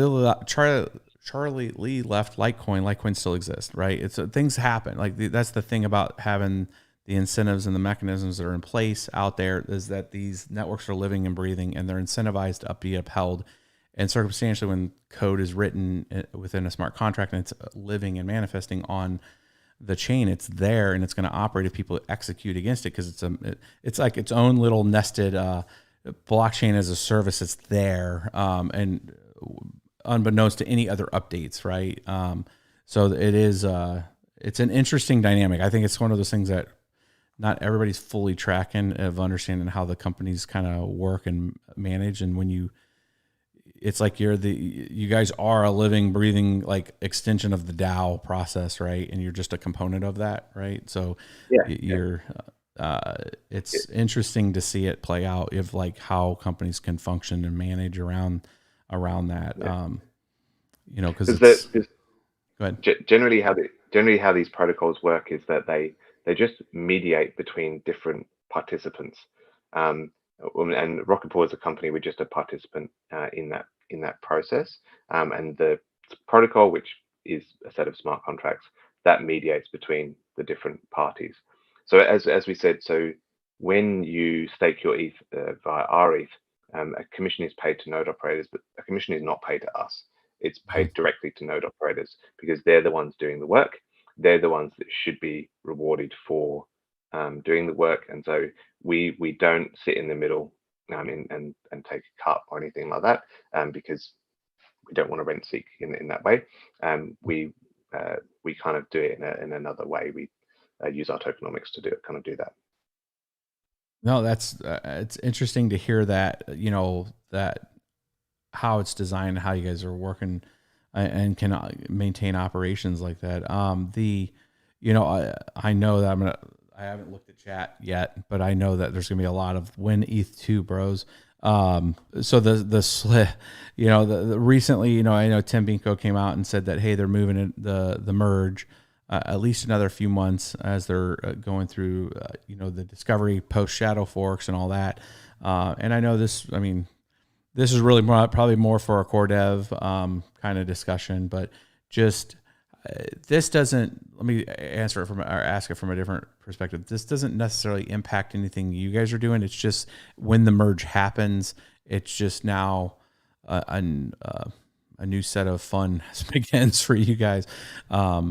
Lee left Litecoin. Litecoin still exists, right? It's things happen. Like that's the thing about having the incentives and the mechanisms that are in place out there, is that these networks are living and breathing, and they're incentivized to be upheld. And circumstantially, when code is written within a smart contract and it's living and manifesting on the chain, it's there and it's going to operate if people execute against it, because it's like its own little nested blockchain as a service. It's there, and unbeknownst to any other updates, right? So it is it's an interesting dynamic. I think it's one of those things that not everybody's fully tracking, of understanding how the companies kind of work and manage. And when it's like you guys are a living, breathing like extension of the DAO process, right? And you're just a component of that, right? So it's interesting to see it play out, if like how companies can function and manage around that. Because go ahead. Generally how these protocols work is that they just mediate between different participants. And Rocketpool as a company, we're just a participant in that process. And the protocol, which is a set of smart contracts, that mediates between the different parties. So as we said, so when you stake your ETH via our ETH, a commission is paid to node operators, but a commission is not paid to us. It's paid directly to node operators, because they're the ones doing the work. They're the ones that should be rewarded for doing the work. And so we don't sit in the middle and take a cut or anything like that, because we don't want to rent seek in that way. We kind of do it in another way. We use our tokenomics to do that. No, that's it's interesting to hear that, that how it's designed, how you guys are working and can maintain operations like that. I know that I haven't looked at chat yet, but I know that there's gonna be a lot of when ETH2 bros. So the recently, I know Tim Binko came out and said that, hey, they're moving in the merge at least another few months as they're going through, the discovery post shadow forks and all that. And I know this is really probably more for our core dev kind of discussion, but just this doesn't, let me ask it from a different perspective. This doesn't necessarily impact anything you guys are doing. It's just when the merge happens, it's just now a new set of fun begins for you guys. I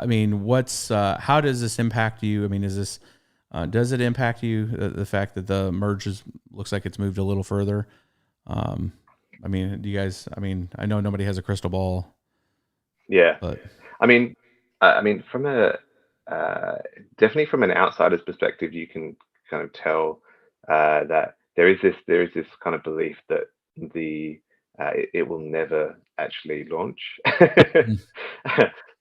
mean, how does this impact you? I mean, does it impact you, the fact that the merge looks like it's moved a little further? I mean, do you guys, I know nobody has a crystal ball. Yeah. But I mean, from definitely from an outsider's perspective, you can kind of tell that there is this kind of belief that it will never actually launch.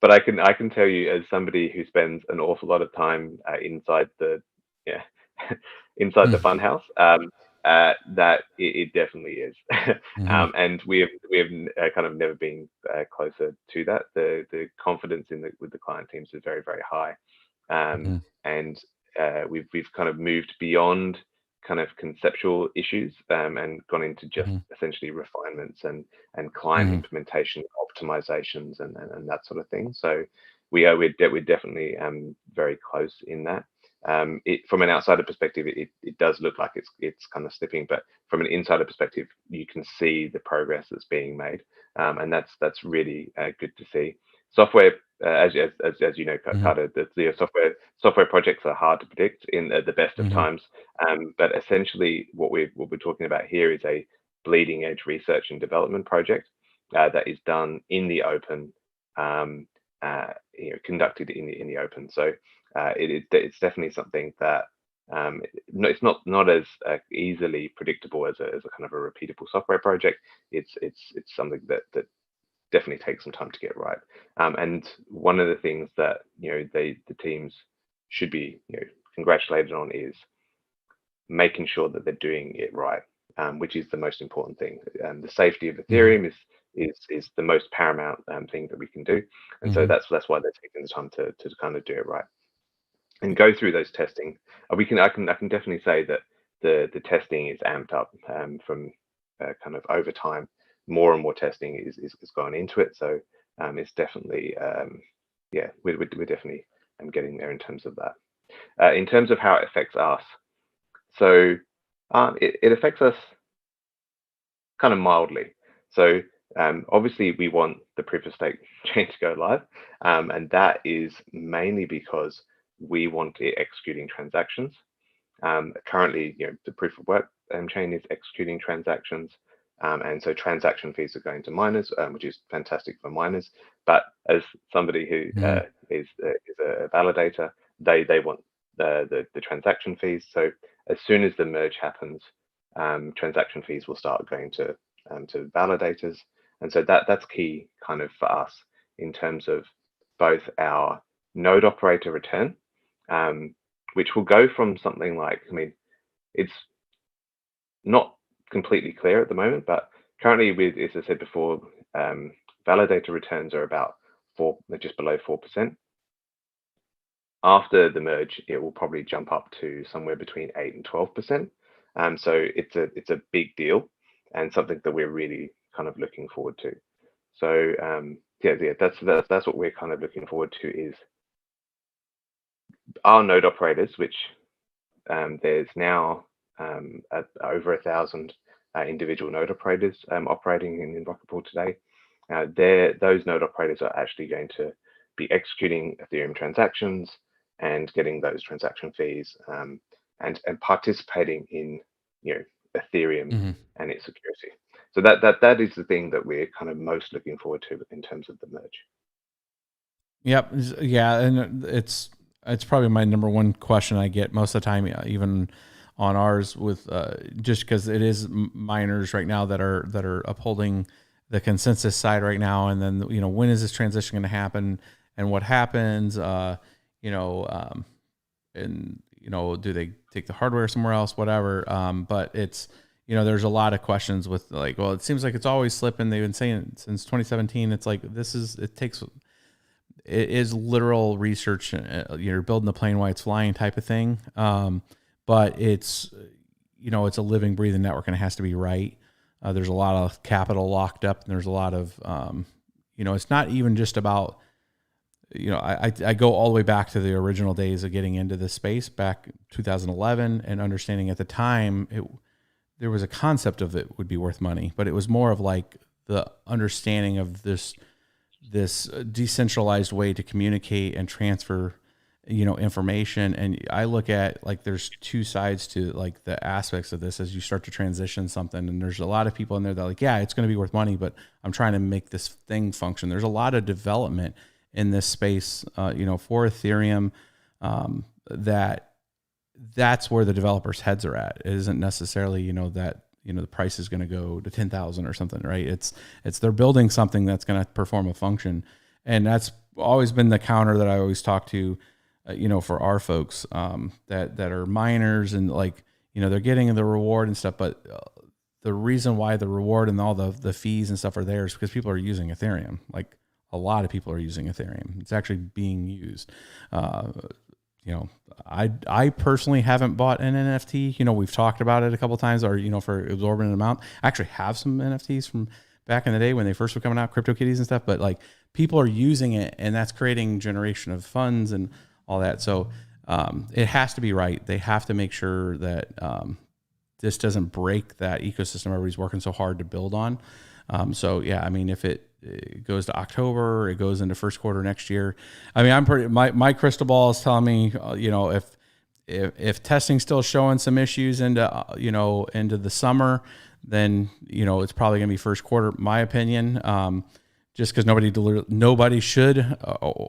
But I can tell you, as somebody who spends an awful lot of time inside the inside the funhouse, that it definitely is. And we have kind of never been closer to that. The confidence with the client teams is very, very high. And we've kind of moved beyond kind of conceptual issues and gone into just essentially refinements and client implementation optimizations and that sort of thing. So we're definitely very close in that. From an outsider perspective, it does look like it's kind of slipping, but from an insider perspective, you can see the progress that's being made, and that's really good to see. Software, as you know, Carter, the software projects are hard to predict in the best of times, but essentially what we're talking about here is a bleeding edge research and development project that is done in the open, conducted in the open. So it's definitely something that it's not as easily predictable as a kind of a repeatable software project. It's something that definitely takes some time to get right. And one of the things that the teams should be congratulated on is making sure that they're doing it right, which is the most important thing. The safety of Ethereum is the most paramount thing that we can do, and so that's why they're taking the time to kind of do it right and go through those testing. I can definitely say that the testing is amped up from kind of over time. More and more testing is going into it, so it's definitely we're definitely getting there in terms of that. In terms of how it affects us, so it affects us kind of mildly. So obviously we want the proof of stake chain to go live, and that is mainly because we want it executing transactions. Currently, the proof of work chain is executing transactions, and so transaction fees are going to miners, which is fantastic for miners. But as somebody who is a validator, they want the transaction fees. So as soon as the merge happens, transaction fees will start going to validators, and so that's key kind of for us in terms of both our node operator return, which will go from something like, it's not completely clear at the moment, but currently, with, as I said before, validator returns are about just below 4%. After the merge, it will probably jump up to somewhere between 8 and 12%. So it's a big deal and something that we're really kind of looking forward to. So that's what we're kind of looking forward to, is our node operators, which there's now over 1,000 individual node operators operating in Rocketpool today. Those node operators are actually going to be executing Ethereum transactions and getting those transaction fees, and participating in Ethereum and its security. So that is the thing that we're kind of most looking forward to in terms of the merge. Yep. Yeah, and it's probably my number one question I get most of the time, even on ours, with just because it is miners right now that are upholding the consensus side right now, and then when is this transition going to happen, and what happens, and do they take the hardware somewhere else, whatever. But it's there's a lot of questions with, like, well, it seems like it's always slipping. They've been saying it since 2017. It's like it is literal research. You're building the plane while it's flying type of thing. But it's it's a living, breathing network, and it has to be right. There's a lot of capital locked up, and there's a lot of it's not even just about I go all the way back to the original days of getting into this space back 2011, and understanding at the time there was a concept of it would be worth money, but it was more of like the understanding of this decentralized way to communicate and transfer, information. And I look at like there's two sides to like the aspects of this as you start to transition something. And there's a lot of people in there that are like, yeah, it's going to be worth money, but I'm trying to make this thing function. There's a lot of development in this space, for Ethereum, that's where the developers' heads are at. It isn't necessarily, that, the price is going to go to 10,000 or something, right? It's they're building something that's going to perform a function. And that's always been the counter that I always talk to, for our folks, that are miners and like, they're getting the reward and stuff. But the reason why the reward and all the fees and stuff are there is because people are using Ethereum. Like a lot of people are using Ethereum. It's actually being used. I personally haven't bought an NFT. We've talked about it a couple of times, or for exorbitant amount. I actually have some NFTs from back in the day when they first were coming out, CryptoKitties and stuff. But like people are using it, and that's creating generation of funds and all that. So it has to be right. They have to make sure that this doesn't break that ecosystem everybody's working so hard to build on. If it goes to October, it goes into first quarter next year. I mean, my crystal ball is telling me, if testing's still showing some issues into the summer, then, it's probably gonna be first quarter, my opinion. Just because nobody should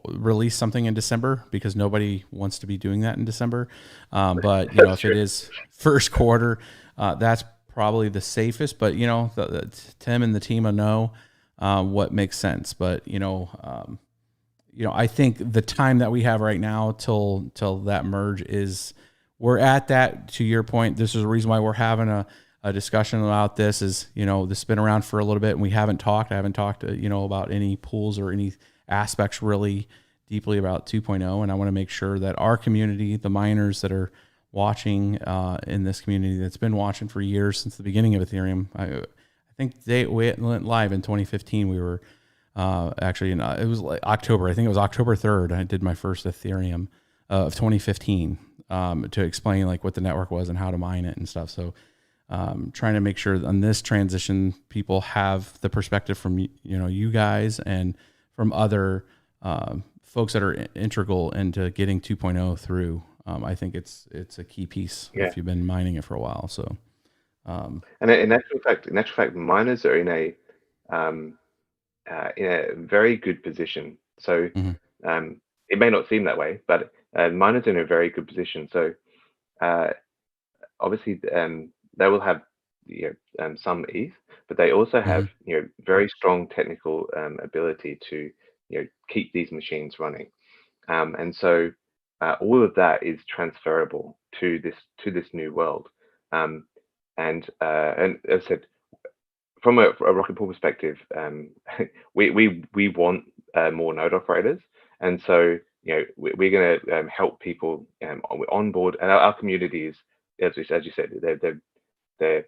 release something in December, because nobody wants to be doing that in December. But if it is first quarter, that's probably the safest. But Tim and the team will know what makes sense. But I think the time that we have right now till that merge we're at that. To your point, this is the reason why we're having a discussion about this. Is this has been around for a little bit, and I haven't talked about any pools or any aspects really deeply about 2.0. And I want to make sure that our community, the miners that are watching in this community that's been watching for years since the beginning of Ethereum. I think we went live in 2015. We were it was like October. I think it was October 3rd. I did my first Ethereum of 2015 to explain like what the network was and how to mine it and stuff. So trying to make sure on this transition, people have the perspective from you guys and from other folks that are integral into getting 2.0 through. I think it's a key piece if you've been mining it for a while. So, and in actual fact, miners are in a very good position. So, it may not seem that way, but miners are in a very good position. So, obviously, they will have some ETH, but they also have very strong technical ability to keep these machines running, and so. All of that is transferable to this new world, and as I said, from a Rocketpool perspective, we want more node operators, and so we're going to help people onboard, and our community is, as you said, they're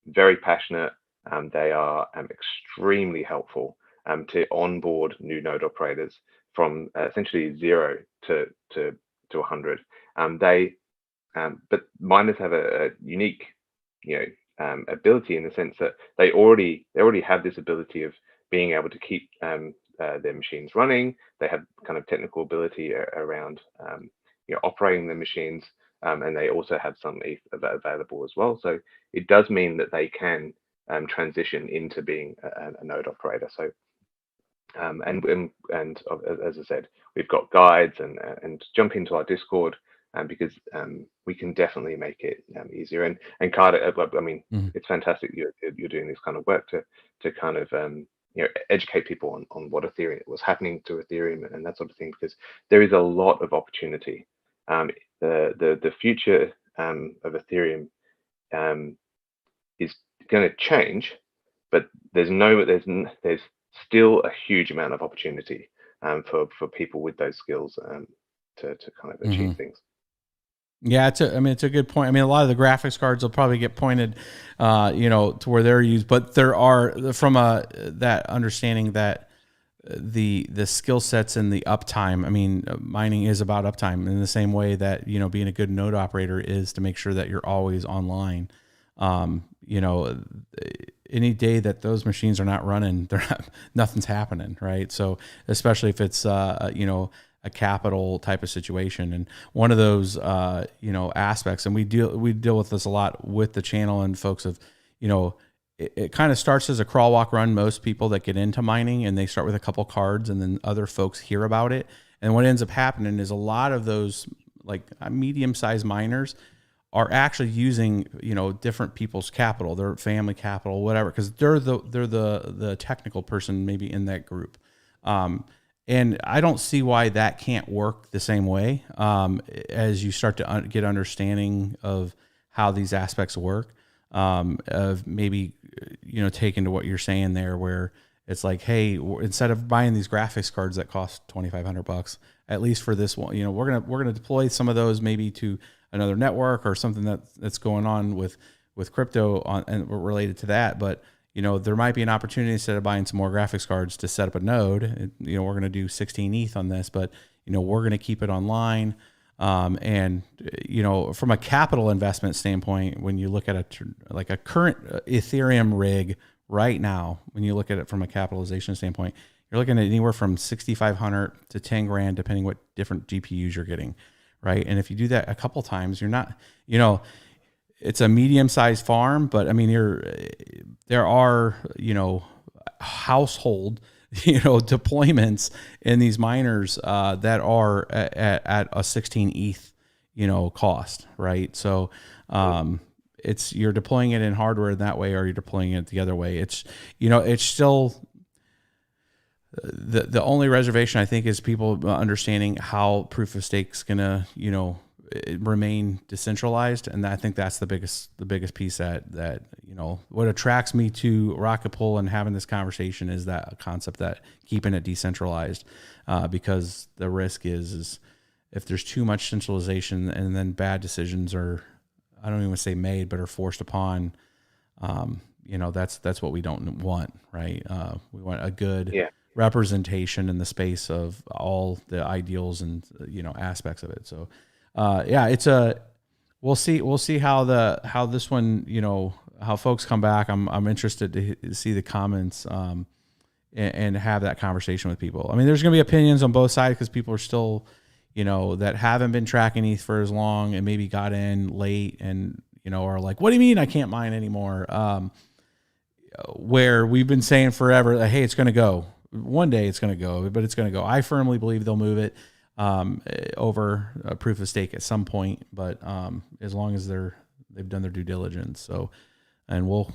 very passionate. They are extremely helpful to onboard new node operators from essentially 0 to 100. But miners have a unique, ability in the sense that they already have this ability of being able to keep their machines running. They have kind of technical ability around, operating the machines, and they also have some ETH available as well. So it does mean that they can transition into being a node operator. So. And as I said, we've got guides and jump into our Discord because we can definitely make it easier. And Carter, I mean, it's fantastic you're doing this kind of work to kind of educate people on what Ethereum was happening to Ethereum and that sort of thing, because there is a lot of opportunity. The future of Ethereum is going to change, but there's still a huge amount of opportunity for people with those skills to kind of achieve things. Yeah, it's a good point. I mean, a lot of the graphics cards will probably get pointed, to where they're used, but there are from that understanding that the skill sets and the uptime. I mean, mining is about uptime in the same way that being a good node operator is to make sure that you're always online. any day that those machines are not running, nothing's happening, right? So especially if it's a capital type of situation, and one of those aspects, and we deal with this a lot with the channel and folks of it kind of starts as a crawl, walk, run. Most people that get into mining, and they start with a couple cards, and then other folks hear about it. And what ends up happening is a lot of those like medium-sized miners are actually using different people's capital, their family capital, whatever, because they're the technical person maybe in that group. And I don't see why that can't work the same way as you start to get understanding of how these aspects work. Of maybe taking to what you're saying there, where it's like, hey, instead of buying these graphics cards that cost $2,500, at least for this one, we're gonna deploy some of those maybe to another network or something that's going on with crypto and related to that. But there might be an opportunity, instead of buying some more graphics cards, to set up a node. We're going to do 16 ETH on this, but we're going to keep it online. And from a capital investment standpoint, when you look at a current Ethereum rig right now, when you look at it from a capitalization standpoint, you're looking at anywhere from 6,500 to 10 grand, depending what different GPUs you're getting, right? And if you do that a couple times, you're not, it's a medium-sized farm, but I mean, there are household deployments in these miners that are at a 16 ETH cost, right? So it's, you're deploying it in hardware that way, or you're deploying it the other way. It's it's still the only reservation I think is people understanding how proof of stake's gonna remain decentralized, and I think that's the biggest piece that what attracts me to Rocketpool and having this conversation is that concept that keeping it decentralized, because the risk is if there's too much centralization and then bad decisions are, I don't even say made, but are forced upon, that's what we don't want, right? We want a good representation in the space of all the ideals and aspects of it. So we'll see how this one, how folks come back. I'm interested to see the comments and have that conversation with people. I mean, there's going to be opinions on both sides, because people are still, that haven't been tracking ETH for as long and maybe got in late and, are like, what do you mean I can't mine anymore? Where we've been saying forever, hey, it's going to go. One day it's going to go, but it's going to go. I firmly believe they'll move it over a proof of stake at some point, but as long as they've done their due diligence. So, and we'll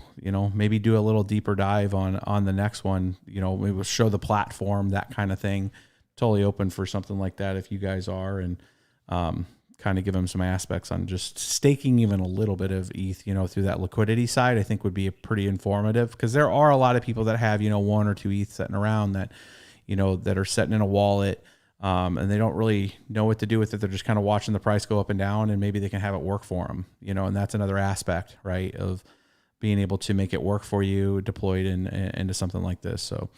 maybe do a little deeper dive on the next one. We will show the platform, that kind of thing. Totally open for something like that if you guys are, and kind of give them some aspects on just staking even a little bit of ETH, through that liquidity side. I think would be pretty informative, because there are a lot of people that have 1 or 2 ETH sitting around that that are sitting in a wallet. And they don't really know what to do with it. They're just kind of watching the price go up and down, and maybe they can have it work for them, and that's another aspect, right, of being able to make it work for you, deployed into something like this. So,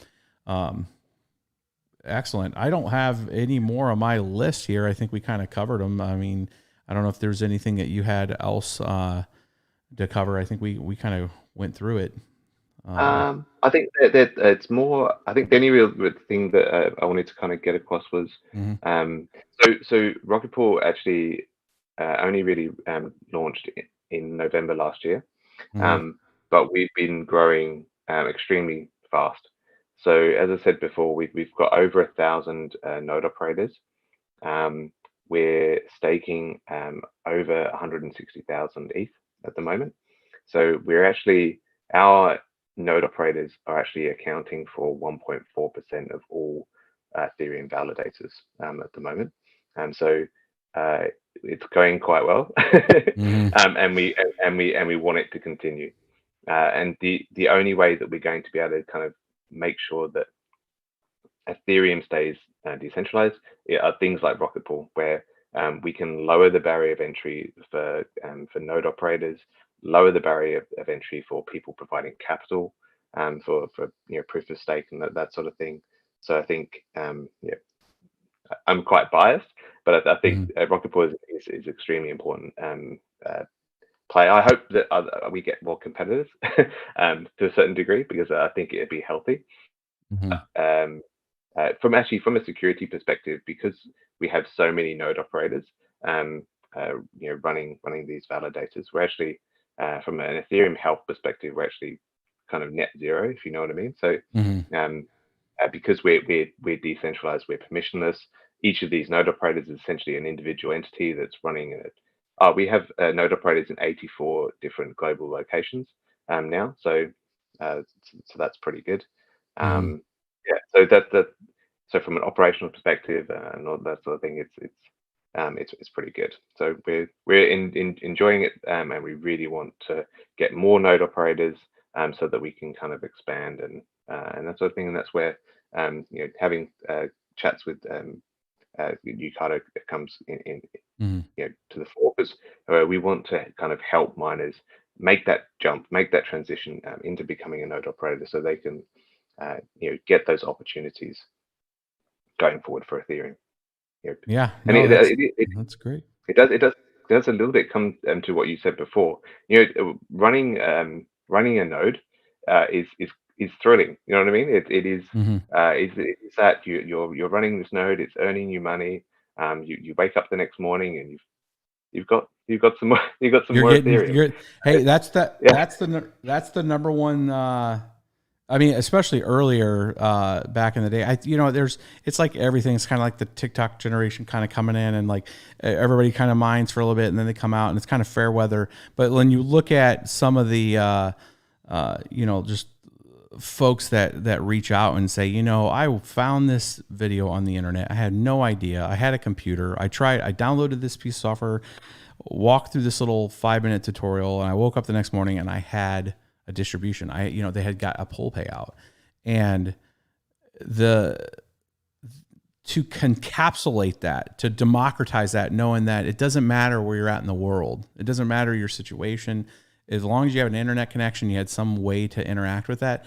excellent. I don't have any more on my list here. I think we kind of covered them. I mean, I don't know if there's anything that you had else to cover. I think we kind of went through it. I think that it's more. I think the only real thing that I wanted to kind of get across was, so Rocketpool actually only really launched in November last year, but we've been growing extremely fast. So as I said before, we've got over 1,000 node operators. We're staking over 160,000 ETH at the moment. So we're actually, our node operators are actually accounting for 1.4% of all Ethereum validators at the moment. So it's going quite well, and we want it to continue. And the only way that we're going to be able to kind of make sure that Ethereum stays decentralized are things like Rocketpool, where we can lower the barrier of entry for node operators, lower the barrier of entry for people providing capital, for proof of stake and that sort of thing. So I think I'm quite biased, but I think Rocketpool is extremely important play. I hope that we get more competitors to a certain degree, because I think it'd be healthy. Mm-hmm. From a security perspective, because we have so many node operators, running these validators, we're actually, from an Ethereum health perspective, we're actually kind of net zero, if you know what I mean. So, Mm-hmm. because we're decentralized, we're permissionless. Each of these node operators is essentially an individual entity that's running it. We have node operators in 84 different global locations now, so that's pretty good. Mm-hmm. Yeah, so from an operational perspective and all that sort of thing, it's pretty good. So we're enjoying it, and we really want to get more node operators, so that we can kind of expand and that sort of thing. And that's where having chats with Yukato comes in Mm-hmm. to the fore, because we want to kind of help miners make that jump, make that transition into becoming a node operator, so they can get those opportunities going forward for Ethereum. Yeah, And no, that's great. it does a little bit come to what you said before. Running a node is thrilling. You know what I mean? It is. Mm-hmm. Is that you're running this node? It's earning you money. You wake up the next morning and you've got some more Ethereum. Hey, Yeah, that's the number one. I mean, especially earlier back in the day, it's like everything's kind of like the TikTok generation kind of coming in, and like everybody kind of mines for a little bit and then they come out and it's kind of fair weather. But when you look at some of the, just folks that reach out and say, I found this video on the internet. I had no idea. I had a computer. I downloaded this piece of software, walked through this little 5-minute tutorial, and I woke up the next morning and I had a distribution. They had got a pull payout, and to encapsulate that, to democratize that, knowing that it doesn't matter where you're at in the world, it doesn't matter your situation, as long as you have an internet connection, you had some way to interact with that,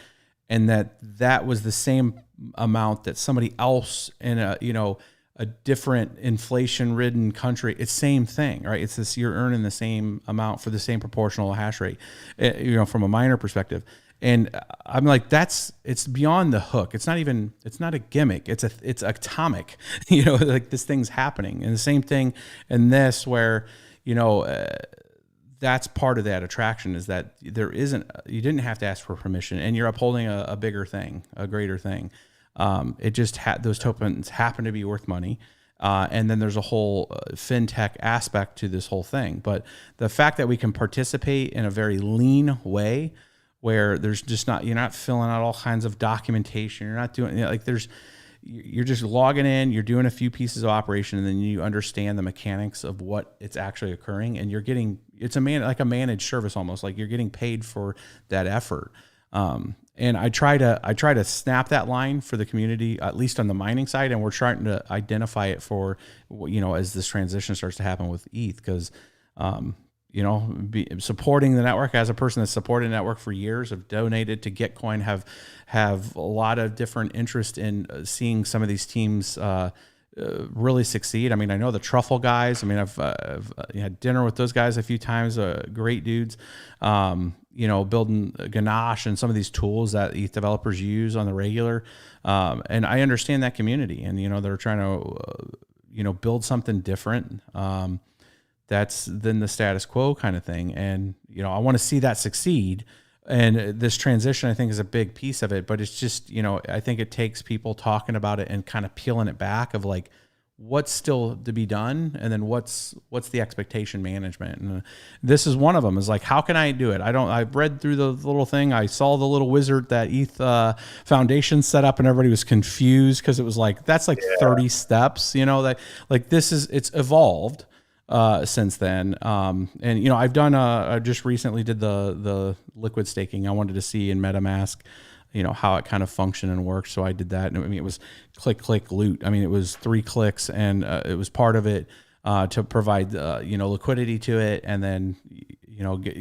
and that was the same amount that somebody else in a different inflation-ridden country, it's same thing, right? It's this, you're earning the same amount for the same proportional hash rate, from a miner perspective. And I'm like, it's beyond the hook. It's not a gimmick. It's atomic, like this thing's happening. And the same thing in this, where, that's part of that attraction, is that you didn't have to ask for permission, and you're upholding a bigger thing, a greater thing. It just those tokens happen to be worth money. And then there's a whole fintech aspect to this whole thing. But the fact that we can participate in a very lean way, where there's just you're not filling out all kinds of documentation. You're not doing, you're just logging in, you're doing a few pieces of operation, and then you understand the mechanics of what it's actually occurring. And you're getting, like a managed service, almost like you're getting paid for that effort. And I try to snap that line for the community, at least on the mining side, and we're trying to identify it for, as this transition starts to happen with ETH, because, supporting the network, as a person that's supported the network for years, have donated to Gitcoin, have a lot of different interest in seeing some of these teams really succeed. I mean, I know the Truffle guys. I mean, I've had dinner with those guys a few times. Great dudes. Building Ganache and some of these tools that ETH developers use on the regular. And I understand that community, and, they're trying to, build something different. That's than the status quo kind of thing. And, I want to see that succeed. And this transition, I think, is a big piece of it, but it's just, I think it takes people talking about it and kind of peeling it back of like, what's still to be done, and then what's the expectation management. And this is one of them, is like, how can I do it? I've read through the little thing. I saw the little wizard that ETH Foundation set up, and everybody was confused because it was like, that's like 30 steps, that like it's evolved since then. And, I've done, I just recently did the liquid staking. I wanted to see in MetaMask, how it kind of functioned and worked. So I did that. And I mean, it was click, loot. I mean, it was 3 clicks, and it was part of it to provide, liquidity to it. And then,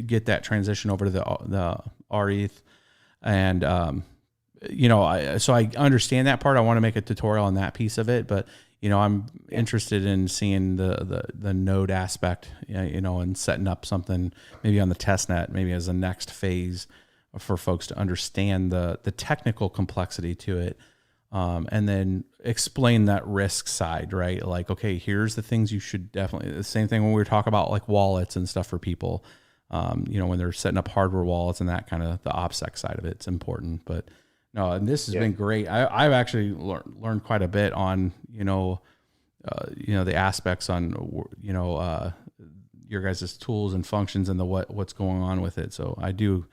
get that transition over to the RETH. And, so I understand that part. I want to make a tutorial on that piece of it, but I'm interested in seeing the node aspect, and setting up something maybe on the test net, maybe as a next phase for folks to understand the technical complexity to it. And then explain that risk side, right? Like, okay, here's the things you should definitely, the same thing when we were talking about like wallets and stuff for people, when they're setting up hardware wallets and that kind of the OPSEC side of it, it's important. But no, and this has been great. I've actually learned quite a bit on, the aspects on, your guys' tools and functions and what's going on with it. So I do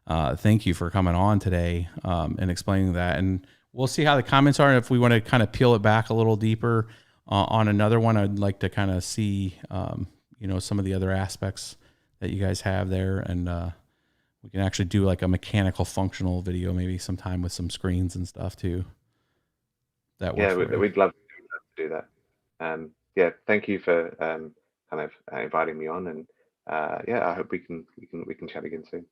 thank you for coming on today and explaining that. And we'll see how the comments are. And if we want to kind of peel it back a little deeper on another one, I'd like to kind of see, some of the other aspects that you guys have there. And we can actually do like a mechanical functional video maybe sometime with some screens and stuff too. We'd love to do that. Thank you for kind of inviting me on. And I hope we can chat again soon.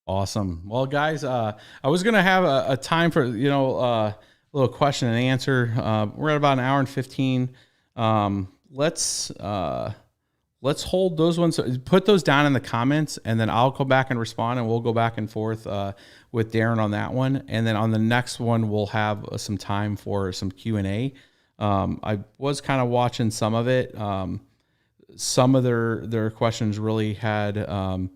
Awesome. Well, guys, I was going to have a time for, a little question and answer. We're at about an hour and 15. Let's hold those ones. Put those down in the comments, and then I'll go back and respond, and we'll go back and forth with Darren on that one. And then on the next one, we'll have some time for some Q&A. I was kind of watching some of it. Some of their questions really had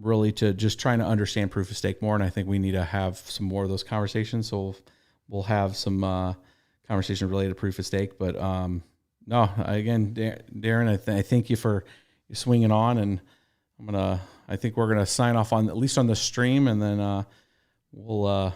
really to just trying to understand proof of stake more. And I think we need to have some more of those conversations. So we'll have some conversation related to proof of stake. But no, again, Darren, I thank you for swinging on. And I think we're going to sign off on at least on the stream. And then we'll